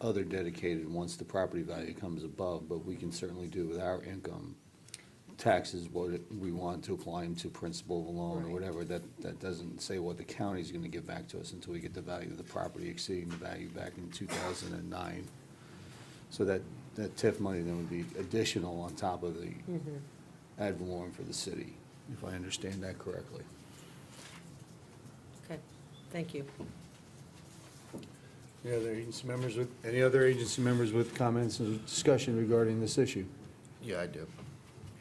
other dedicated once the property value comes above, but we can certainly do with our income taxes what we want to apply them to principal of a loan or whatever. That doesn't say what the county's going to give back to us until we get the value of the property exceeding the value back in 2009. So that TIF money then would be additional on top of the ad valorem for the city, if I understand that correctly. Okay, thank you. Any other agency members with comments or discussion regarding this issue? Yeah, I do.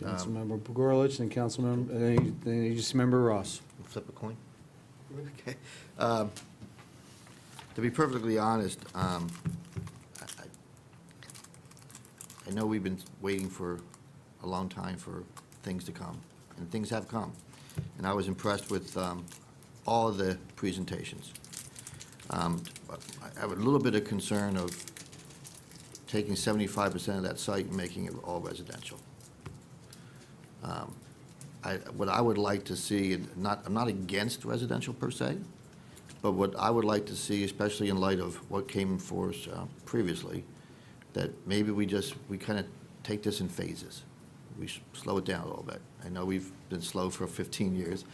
Councilmember Pogorlich and Councilmember, Agency Member Ross. Flip a coin? Okay. To be perfectly honest, I know we've been waiting for a long time for things to come, and things have come. And I was impressed with all of the presentations. I have a little bit of concern of taking 75% of that site and making it all residential. What I would like to see, and I'm not against residential per se, but what I would like to see, especially in light of what came for us previously, that maybe we kind of take this in phases. We slow it down a little bit. I know we've been slow for 15 years,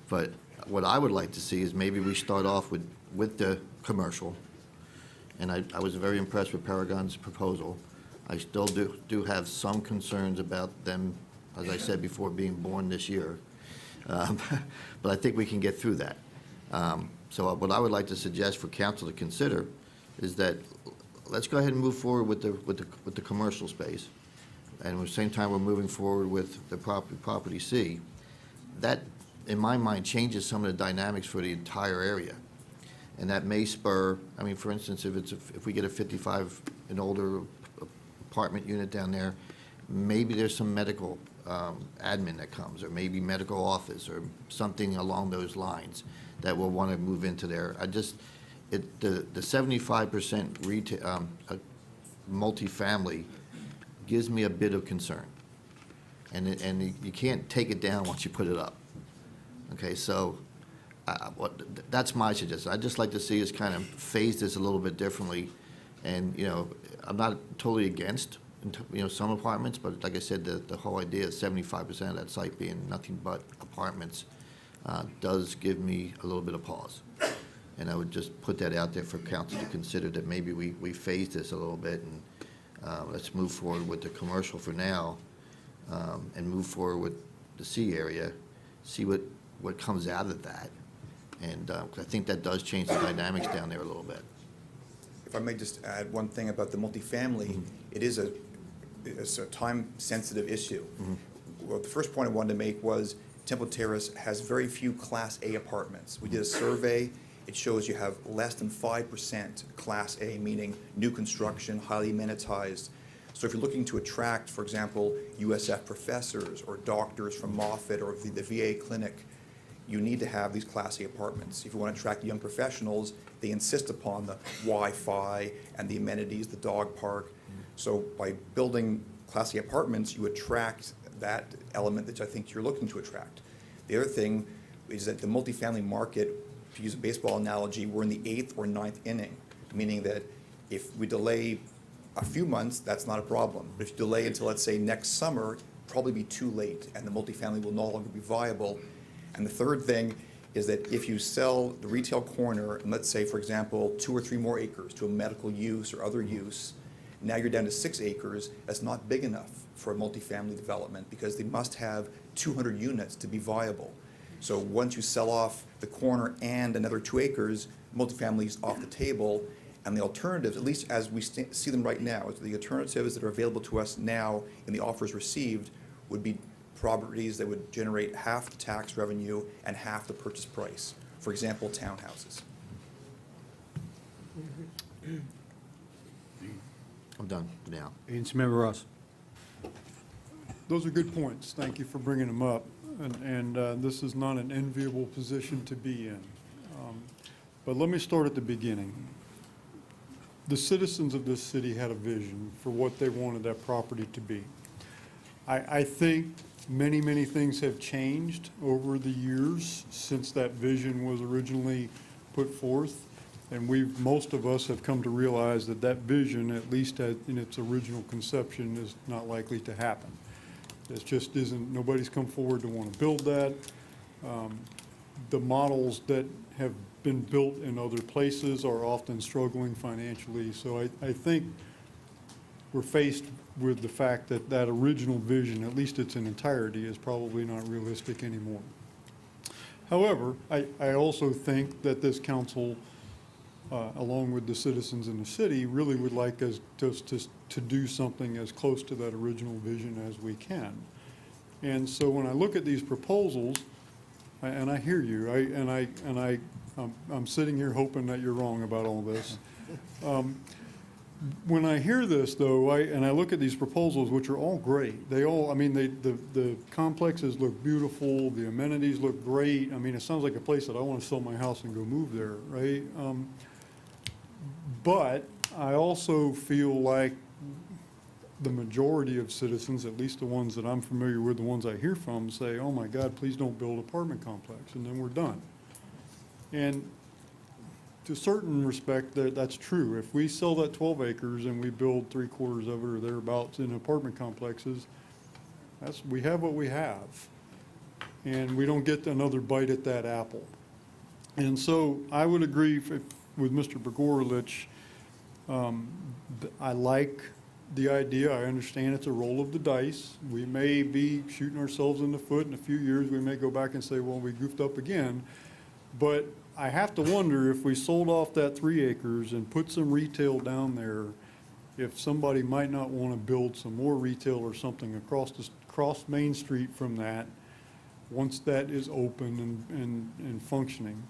but what I would like to see is maybe we start off with the commercial, and I was very impressed with Paragon's proposal. I still do have some concerns about them, as I said before, being born this year. But I think we can get through that. So what I would like to suggest for council to consider is that let's go ahead and move forward with the commercial space. And at the same time, we're moving forward with the property C. That in my mind, changes some of the dynamics for the entire area. And that may spur, I mean, for instance, if we get a 55 and older apartment unit down there, maybe there's some medical admin that comes, or maybe medical office, or something along those lines that will want to move into there. The 75% retail, multifamily gives me a bit of concern. And you can't take it down once you put it up. Okay, so that's my suggestion. I'd just like to see us kind of phase this a little bit differently. And, you know, I'm not totally against, you know, some apartments, but like I said, the whole idea of 75% of that site being nothing but apartments does give me a little bit of pause. And I would just put that out there for council to consider, that maybe we phase this a little bit, and let's move forward with the commercial for now, and move forward with the C area, see what comes out of that. And 'cause I think that does change the dynamics down there a little bit. If I may just add one thing about the multifamily, it's a time-sensitive issue. Well, the first point I wanted to make was Temple Terrace has very few Class A apartments. We did a survey. It shows you have less than 5% Class A, meaning new construction, highly amenitized. So if you're looking to attract, for example, USF professors or doctors from Moffitt or the VA clinic, you need to have these Class A apartments. If you want to attract young professionals, they insist upon the Wi-Fi and the amenities, the dog park. So by building Class A apartments, you attract that element that I think you're looking to attract. The other thing is that the multifamily market, to use a baseball analogy, we're in the 8th or 9th inning, meaning that if we delay a few months, that's not a problem. But if you delay until, let's say, next summer, probably be too late, and the multifamily will no longer be viable. And the third thing is that if you sell the retail corner, and let's say, for example, 2 or 3 more acres to a medical use or other use, now you're down to 6 acres. That's not big enough for a multifamily development, because they must have 200 units to be viable. So once you sell off the corner and another 2 acres, multifamily is off the table. And the alternatives, at least as we see them right now, the alternatives that are available to us now in the offers received would be properties that would generate half the tax revenue and half the purchase price. For example, townhouses. I'm done now. Councilmember Ross. Those are good points. Thank you for bringing them up. And this is not an enviable position to be in. But let me start at the beginning. The citizens of this city had a vision for what they wanted that property to be. I think many, many things have changed over the years since that vision was originally put forth. And most of us have come to realize that that vision, at least in its original conception, is not likely to happen. It just isn't, nobody's come forward to want to build that. The models that have been built in other places are often struggling financially. So I think we're faced with the fact that that original vision, at least its in entirety, is probably not realistic anymore. However, I also think that this council, along with the citizens in the city, really would like us to do something as close to that original vision as we can. And so when I look at these proposals, and I hear you, I'm sitting here hoping that you're wrong about all this. When I hear this, though, and I look at these proposals, which are all great, the complexes look beautiful, the amenities look great. I mean, it sounds like a place that I want to sell my house and go move there, right? But I also feel like the majority of citizens, at least the ones that I'm familiar with, the ones I hear from, say, oh my God, please don't build an apartment complex, and then we're done. And to a certain respect, that's true. If we sell that 12 acres and we build 3/4 of it or thereabouts in apartment complexes, we have what we have. And we don't get another bite at that apple. And so I would agree with Mr. Begorlich. I like the idea. I understand it's a roll of the dice. We may be shooting ourselves in the foot in a few years. We may go back and say, well, we goofed up again. But I have to wonder, if we sold off that 3 acres and put some retail down there, if somebody might not want to build some more retail or something across Main Street from that, once that is open and functioning.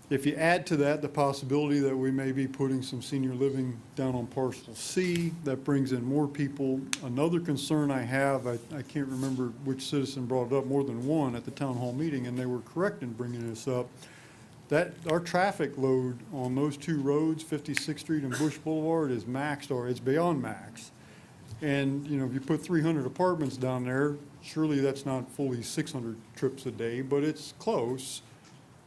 If you add to that the possibility that we may be putting some senior living down on parcel C, that brings in more people. Another concern I have, I can't remember which citizen brought it up, more than one at the town hall meeting, and they were correct in bringing this up, that our traffic load on those two roads, 56th Street and Bush Boulevard, is maxed, or it's beyond max. And, you know, if you put 300 apartments down there, surely that's not fully 600 trips a day, but it's close,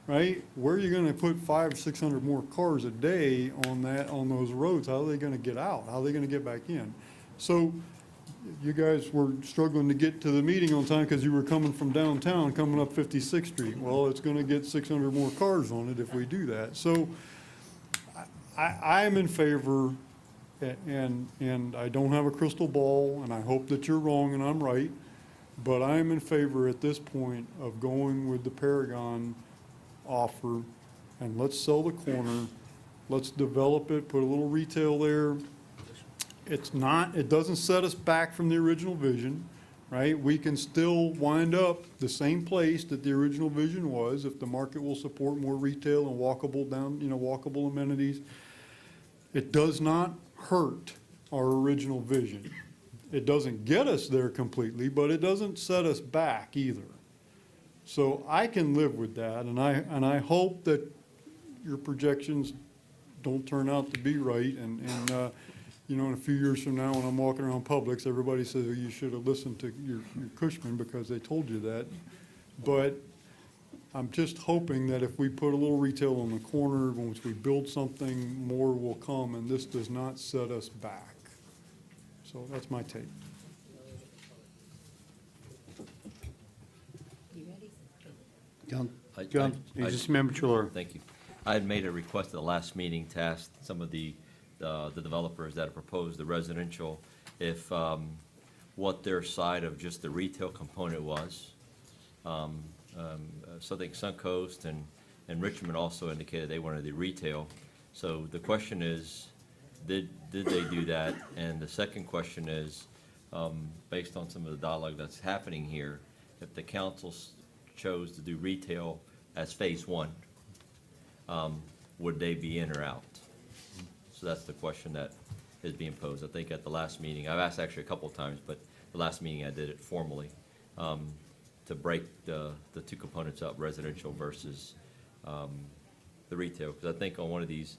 right? Where are you gonna put 500 or 600 more cars a day on those roads? How are they gonna get out? How are they gonna get back in? So you guys were struggling to get to the meeting on time because you were coming from downtown, coming up 56th Street. Well, it's gonna get 600 more cars on it if we do that. So I'm in favor, and I don't have a crystal ball, and I hope that you're wrong and I'm right, but I am in favor at this point of going with the Paragon offer, and let's sell the corner, let's develop it, put a little retail there. It doesn't set us back from the original vision, right? We can still wind up the same place that the original vision was if the market will support more retail and walkable amenities. It does not hurt our original vision. It doesn't get us there completely, but it doesn't set us back either. So I can live with that, and I hope that your projections don't turn out to be right, and you know, in a few years from now, when I'm walking around Publix, everybody says, well, you should have listened to your Cushman because they told you that. But I'm just hoping that if we put a little retail on the corner, once we build something, more will come, and this does not set us back. So that's my take. You ready? John, I- just remember, Chiller. Thank you. I had made a request at the last meeting to ask some of the developers that have proposed the residential if, what their side of just the retail component was. So I think Suncoast and Richmond also indicated they wanted the retail. So the question is, did they do that? And the second question is, based on some of the dialogue that's happening here, if the council chose to do retail as phase one, would they be in or out? So that's the question that is being posed. I think at the last meeting, I've asked actually a couple of times, but the last meeting I did it formally, to break the two components up, residential versus the retail. Because I think on one of these,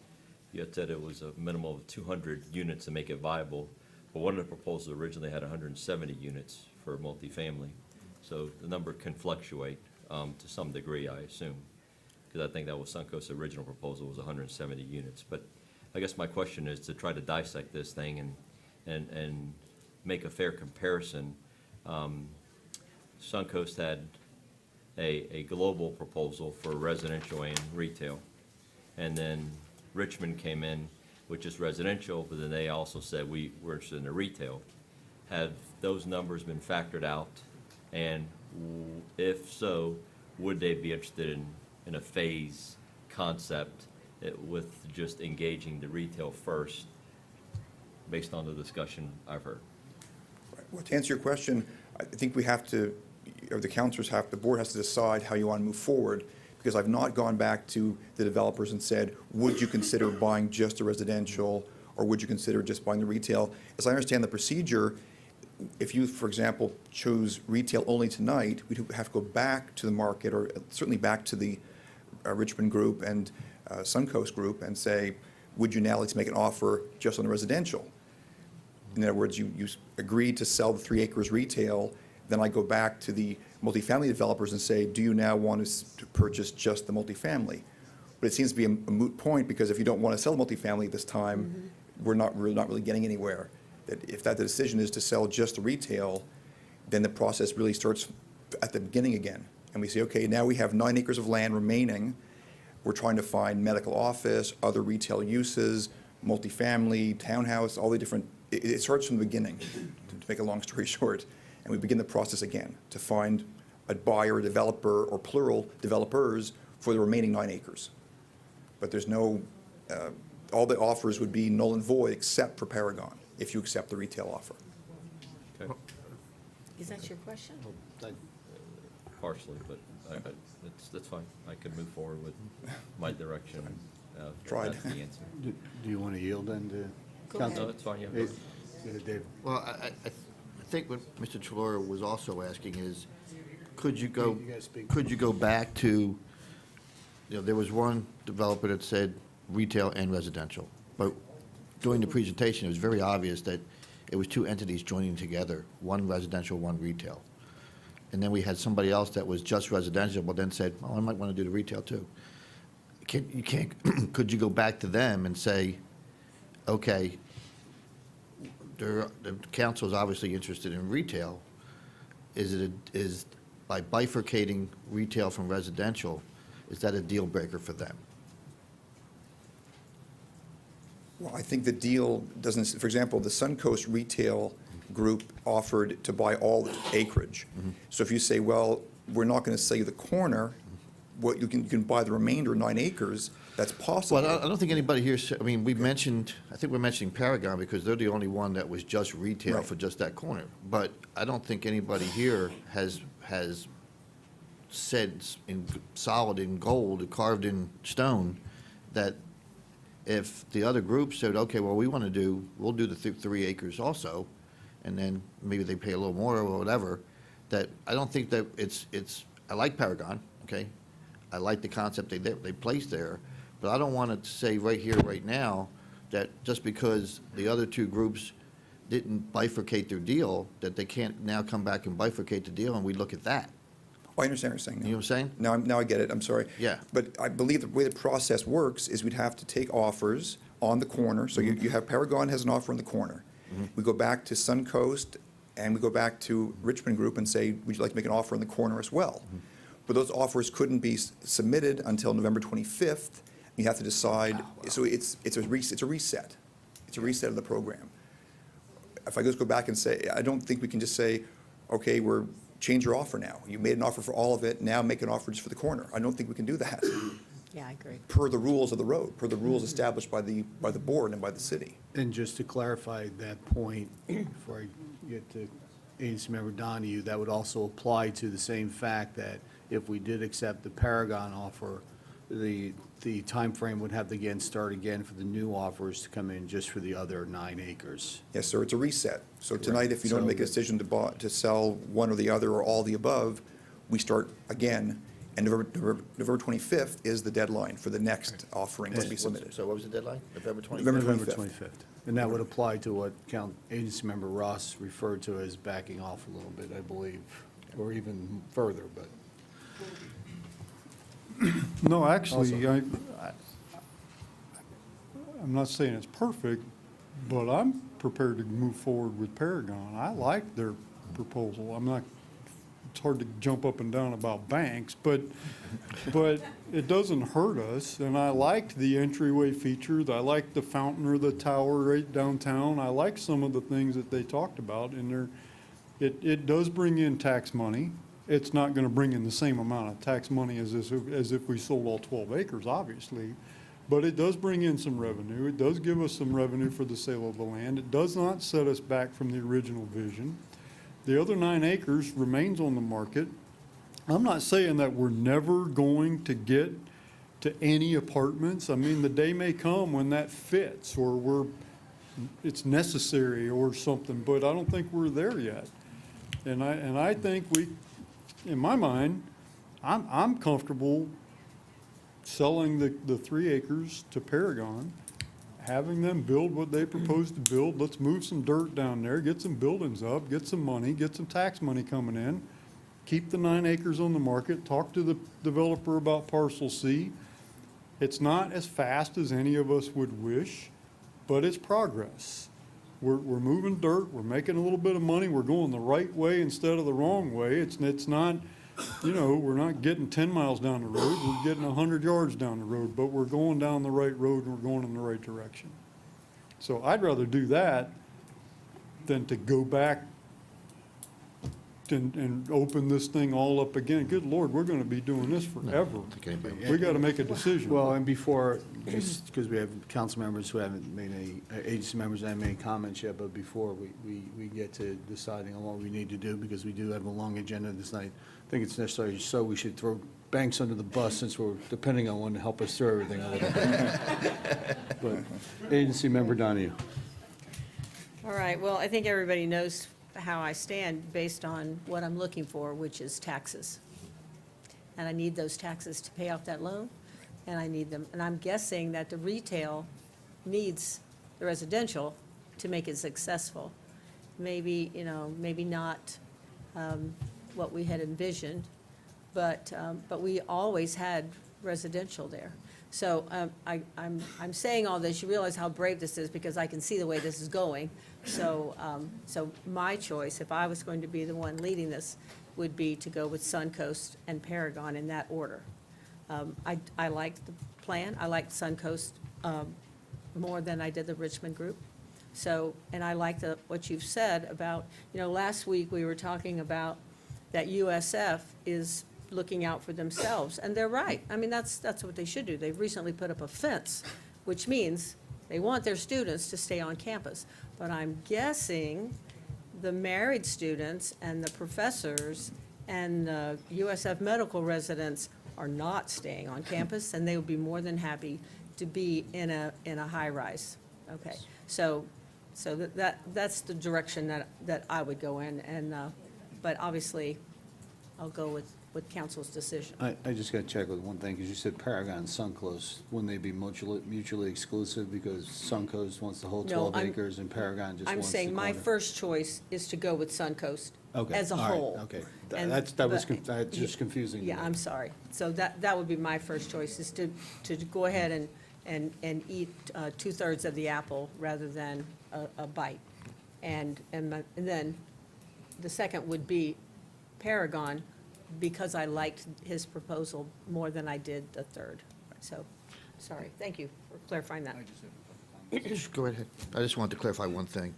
you had said it was a minimum of 200 units to make it viable. But one of the proposals originally had 170 units for multifamily. So the number can fluctuate to some degree, I assume. Because I think that was Suncoast's original proposal was 170 units. But I guess my question is to try to dissect this thing and make a fair comparison. Suncoast had a global proposal for residential and retail. And then Richmond came in, which is residential, but then they also said we were interested in the retail. Have those numbers been factored out? And if so, would they be interested in a phase concept with just engaging the retail first, based on the discussion I've heard? Well, to answer your question, I think we have to, or the board has to decide how you want to move forward, because I've not gone back to the developers and said, would you consider buying just a residential, or would you consider just buying the retail? As I understand the procedure, if you, for example, chose retail only tonight, we'd have to go back to the market, or certainly back to the Richmond Group and Suncoast Group, and say, would you now like to make an offer just on the residential? In other words, you agreed to sell the 3 acres retail, then I go back to the multifamily developers and say, do you now want to purchase just the multifamily? But it seems to be a moot point, because if you don't want to sell multifamily this time, we're not really getting anywhere. That if the decision is to sell just the retail, then the process really starts at the beginning again. And we say, okay, now we have 9 acres of land remaining. We're trying to find medical office, other retail uses, multifamily, townhouse, all the different, it starts from the beginning, to make a long story short. And we begin the process again to find a buyer, developer, or plural developers for the remaining 9 acres. But there's no, all the offers would be null and void except for Paragon, if you accept the retail offer. Okay. Is that your question? partially, but that's fine. I can move forward with my direction. If Tried. That's the answer. Do you want to yield then to Go council? No, it's fine, yeah. David? Well, I think what Mr. Chilora was also asking is, could you go, You guys speak. could you go back to, there was one developer that said retail and residential, but during the presentation, it was very obvious that it was two entities joining together, one residential, one retail. And then we had somebody else that was just residential, but then said, oh, I might want to do the retail too. You can't, could you go back to them and say, okay, the council is obviously interested in retail. Is by bifurcating retail from residential, is that a deal breaker for them? Well, I think the deal doesn't, for example, the Suncoast Retail Group offered to buy all the acreage. So if you say, well, we're not going to sell you the corner, what you can buy the remainder 9 acres, that's possible. Well, I don't think anybody here, I mean, I think we're mentioning Paragon because they're the only one that was just retail Right. for just that corner. But I don't think anybody here has said in solid in gold, carved in stone, that if the other group said, okay, well, we'll do the 3 acres also, and then maybe they pay a little more or whatever, that I don't think that I like Paragon, okay? I like the concept they placed there, but I don't want to say right here, right now, that just because the other 2 groups didn't bifurcate their deal, that they can't now come back and bifurcate the deal and we look at that. I understand what you're saying now. You know what I'm saying? Now I get it, I'm sorry. Yeah. But I believe the way the process works is we'd have to take offers on the corner, so you have Paragon has an offer on the corner. We go back to Suncoast, and we go back to Richmond Group and say, would you like to make an offer on the corner as well? But those offers couldn't be submitted until November 25th. You have to decide, so it's a reset. It's a reset of the program. If I just go back and say, I don't think we can just say, okay, change your offer now. You made an offer for all of it, now make an offer just for the corner. I don't think we can do that, Yeah, I agree. per the rules of the road, per the rules established by the board and by the city. And just to clarify that point, before I get to agency member Donahue, that would also apply to the same fact that if we did accept the Paragon offer, the timeframe would have to again start again for the new offers to come in just for the other 9 acres. Yes, sir, it's a reset. So tonight, if you don't So- make a decision to sell one or the other or all the above, we start again. And November 25th is the deadline for the next offering to be submitted. So what was the deadline? November 25th? November November 25th. 25th. And that would apply to what agency member Ross referred to as backing off a little bit, I believe, or even further, but. No, actually, I'm not saying it's perfect, but I'm prepared to move forward with Paragon. I like their proposal. It's hard to jump up and down about banks, but it doesn't hurt us. And I liked the entryway features. I liked the fountain or the tower right downtown. I like some of the things that they talked about in there. It does bring in tax money. It's not gonna bring in the same amount of tax money as if we sold all 12 acres, obviously. But it does bring in some revenue. It does give us some revenue for the sale of the land. It does not set us back from the original vision. The other 9 acres remains on the market. I'm not saying that we're never going to get to any apartments. I mean, the day may come when that fits or it's necessary or something, but I don't think we're there yet. And I think in my mind, I'm comfortable selling the 3 acres to Paragon, having them build what they propose to build. Let's move some dirt down there, get some buildings up, get some money, get some tax money coming in, keep the 9 acres on the market, talk to the developer about parcel C. It's not as fast as any of us would wish, but it's progress. We're moving dirt, we're making a little bit of money, we're going the right way instead of the wrong way. It's not, we're not getting 10 miles down the road, we're getting 100 yards down the road, but we're going down the right road and we're going in the right direction. So I'd rather do that than to go back and open this thing all up again, good Lord, we're gonna be doing this forever. I don't think anybody- We gotta make a decision. Well, and before, just because we have council members who haven't made any, agency members that haven't made comments yet, but before we get to deciding on what we need to do, because we do have a long agenda this night, I think it's necessary, so we should throw banks under the bus since we're depending on one to help us through everything a little bit. But, agency member Donahue. All right, well, I think everybody knows how I stand based on what I'm looking for, which is taxes. And I need those taxes to pay off that loan, and I need them. And I'm guessing that the retail needs the residential to make it successful. Maybe, maybe not what we had envisioned, but we always had residential there. So I'm saying all this, you realize how brave this is, because I can see the way this is going. So my choice, if I was going to be the one leading this, would be to go with Suncoast and Paragon in that order. I liked the plan, I liked Suncoast more than I did the Richmond group. So, and I like what you've said about, last week we were talking about that USF is looking out for themselves, and they're right. I mean, that's what they should do. They've recently put up a fence, which means they want their students to stay on campus. But I'm guessing the married students and the professors and the USF medical residents are not staying on campus, and they would be more than happy to be in a high-rise. Okay, so that's the direction that I would go in, and, but obviously, I'll go with council's decision. I just got to check with one thing, because you said Paragon and Suncoast, wouldn't they be mutually exclusive, because Suncoast wants the whole No, 12 I'm- acres and Paragon just I'm wants the saying my corner? first choice is to go with Suncoast Okay, as a all right, whole. Okay, And- that's but- just confusing. to Yeah, me. I'm sorry. So that would be my first choice, is to go ahead and eat two-thirds of the apple rather than a bite. And then the second would be Paragon, because I liked his proposal more than I did the third. So, sorry, thank you for clarifying that. Just go ahead. I just wanted to clarify one thing.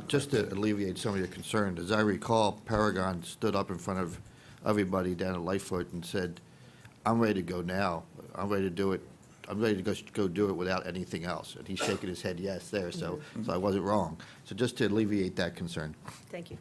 Just to alleviate some of your concern, as I recall, Paragon stood up in front of everybody down at Lightfoot and said, I'm ready to go now. I'm ready to do it. I'm ready to go do it without anything else. And he's shaking his head yes there, so I wasn't wrong. So just to alleviate that concern. Thank you.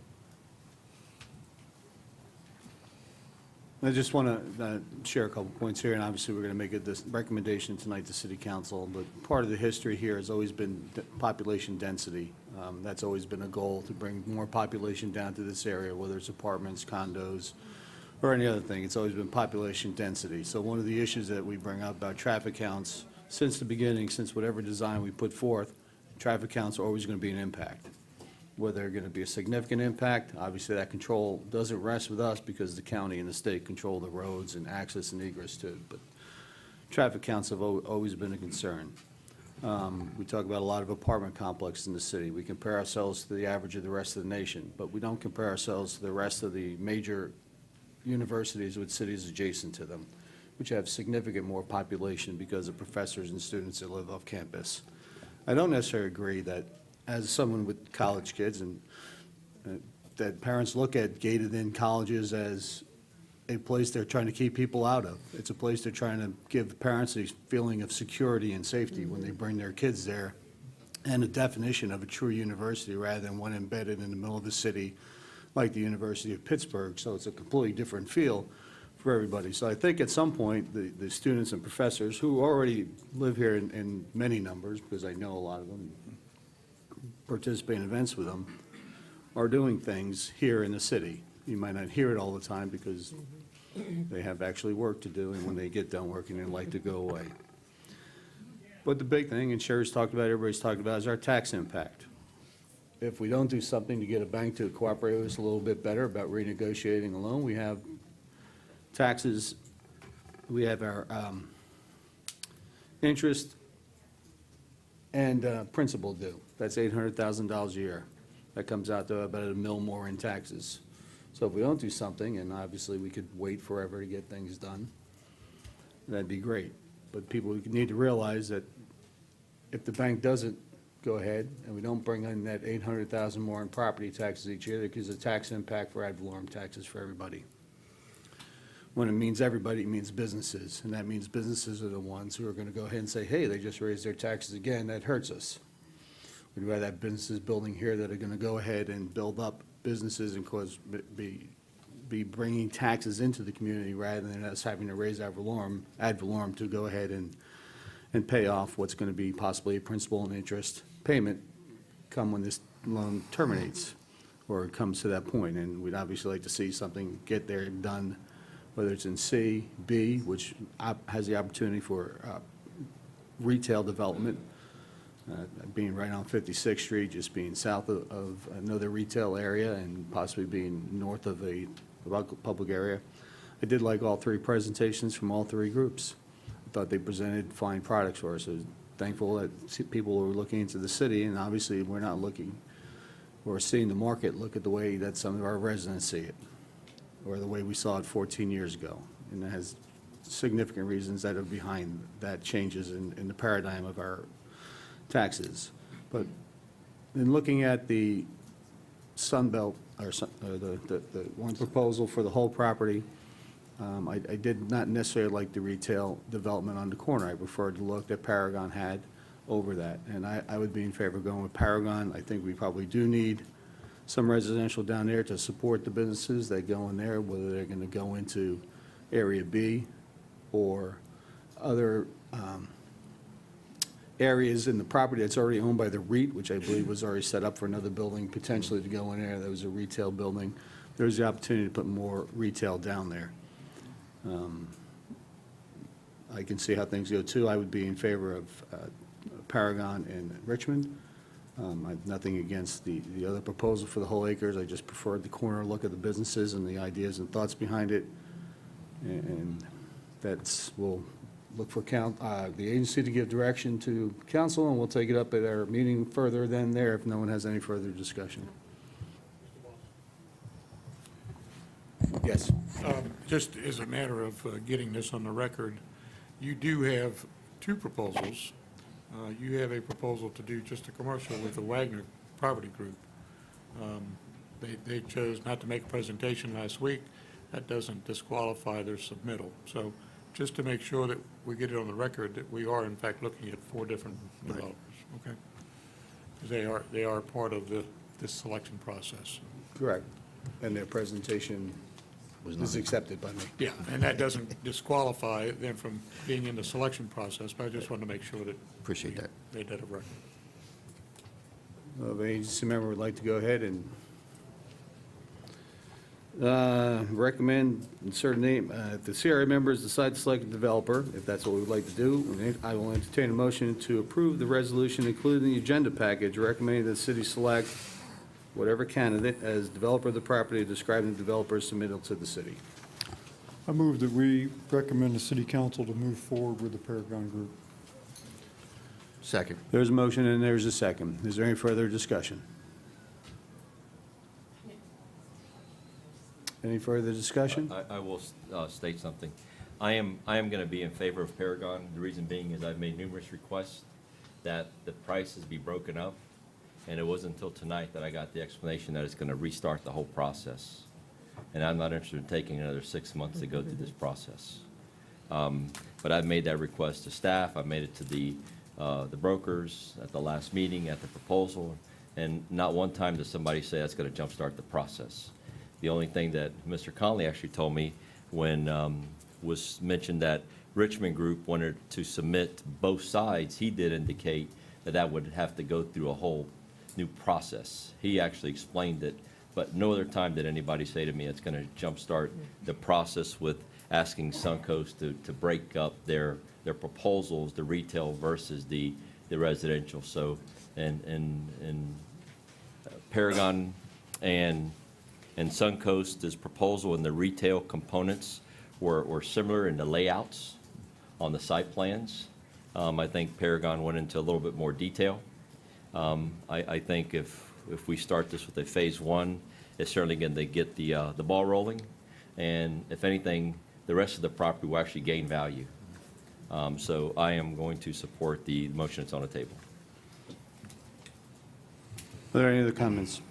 I just want to share a couple points here, and obviously, we're going to make a recommendation tonight to City Council, but part of the history here has always been population density. That's always been a goal, to bring more population down to this area, whether it's apartments, condos, or any other thing. It's always been population density. So one of the issues that we bring up about traffic counts, since the beginning, since whatever design we put forth, traffic counts are always going to be an impact. Whether they're going to be a significant impact, obviously that control doesn't rest with us, because the county and the state control the roads and access and egress to it. But traffic counts have always been a concern. We talk about a lot of apartment complexes in the city. We compare ourselves to the average of the rest of the nation, but we don't compare ourselves to the rest of the major universities with cities adjacent to them, which have significant more population because of professors and students that live off campus. I don't necessarily agree that, as someone with college kids, and that parents look at gated-in colleges as a place they're trying to keep people out of. It's a place they're trying to give parents a feeling of security and safety when they bring their kids there, and a definition of a true university rather than one embedded in the middle of the city like the University of Pittsburgh. So it's a completely different feel for everybody. So I think at some point, the students and professors who already live here in many numbers, because I know a lot of them, participate in events with them, are doing things here in the city. You might not hear it all the time, because they have actually work to do, and when they get done working, they like to go away. But the big thing, and Sherry's talked about, everybody's talked about, is our tax impact. If we don't do something to get a bank to cooperate with us a little bit better about renegotiating a loan, we have taxes, we have our interest and principal due. That's $800,000 a year. That comes out to about $1 million more in taxes. So if we don't do something, and obviously we could wait forever to get things done, that'd be great. But people need to realize that if the bank doesn't go ahead and we don't bring in that 800,000 more in property taxes each year, because the tax impact for ad valorem taxes for everybody. When it means everybody, it means businesses, and that means businesses are the ones who are gonna go ahead and say, hey, they just raised their taxes again, that hurts us. We'd rather have businesses building here that are gonna go ahead and build up businesses and be bringing taxes into the community rather than us having to raise ad valorem to go ahead and pay off what's gonna be possibly a principal and interest payment come when this loan terminates, or it comes to that point. And we'd obviously like to see something get there done, whether it's in C, B, which has the opportunity for retail development, being right on 56th Street, just being south of another retail area and possibly being north of a public area. I did like all three presentations from all three groups. I thought they presented fine products for us. So thankful that people were looking into the city, and obviously we're not looking, we're seeing the market look at the way that some of our residents see it, or the way we saw it 14 years ago. And that has significant reasons that are behind that changes in the paradigm of our taxes. But in looking at the Sun Belt, or the one proposal for the whole property, I did not necessarily like the retail development on the corner. I preferred the look that Paragon had over that. And I would be in favor of going with Paragon. I think we probably do need some residential down there to support the businesses that go in there, whether they're going to go into Area B or other areas in the property that's already owned by the REIT, which I believe was already set up for another building potentially to go in there. That was a retail building. There's the opportunity to put more retail down there. I can see how things go too. I would be in favor of Paragon and Richmond. I have nothing against the other proposal for the whole acres. I just preferred the corner look at the businesses and the ideas and thoughts behind it. And that's, we'll look for the agency to give direction to council, and we'll take it up at our meeting further than there if no one has any further discussion. Yes. Just as a matter of getting this on the record, you do have two proposals. You have a proposal to do just a commercial with the Wagner Property Group. They chose not to make a presentation last week. That doesn't disqualify their submittal. So just to make sure that we get it on the record that we are in fact looking at 4 different developers, okay? Because they are part of this selection process. Correct. And their presentation is accepted by me. Yeah, and that doesn't disqualify them from being in the selection process, but I just wanted to make sure that. Appreciate that. They did a record. If an agency member would like to go ahead and recommend insert name, if the CRA members decide to select a developer, if that's what we would like to do, I will entertain a motion to approve the resolution included in the agenda package recommending that the city select whatever candidate as developer of the property described in the developer submitted to the city. I move that we recommend the city council to move forward with the Paragon Group. Second. There's a motion and there's a second. Is there any further discussion? Any further discussion? I will state something. I am going to be in favor of Paragon. The reason being is I've made numerous requests that the prices be broken up, and it wasn't until tonight that I got the explanation that it's going to restart the whole process. And I'm not interested in taking another 6 months to go through this process. But I've made that request to staff. I've made it to the brokers at the last meeting, at the proposal, and not one time does somebody say that's going to jumpstart the process. The only thing that Mr. Conley actually told me when was mentioned that Richmond Group wanted to submit both sides, he did indicate that that would have to go through a whole new process. He actually explained it, but no other time did anybody say to me it's going to jumpstart the process with asking Suncoast to break up their proposals, the retail versus the residential. So, and Paragon and Suncoast's proposal and the retail components were similar in the layouts on the site plans. I think Paragon went into a little bit more detail. I think if we start this with a phase 1, it's certainly going to get the ball rolling, and if anything, the rest of the property will actually gain value. So I am going to support the motion that's on the table. Are there any other comments?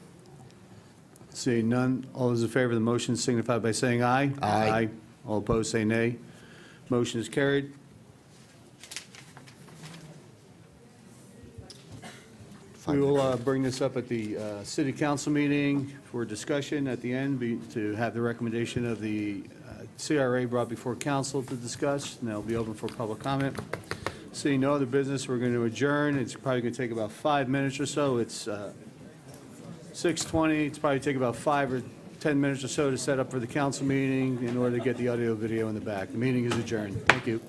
Seeing none, all those in favor of the motion signify by saying aye. Aye. All opposed, say nay. Motion is carried. We will bring this up at the city council meeting for discussion at the end, to have the recommendation of the CRA brought before council to discuss, and that'll be open for public comment. Seeing no other business, we're going to adjourn. It's probably going to take about 5 minutes or so. It's 6:20. It's probably take about 5 or 10 minutes or so to set up for the council meeting in order to get the audio video in the back. The meeting is adjourned. Thank you.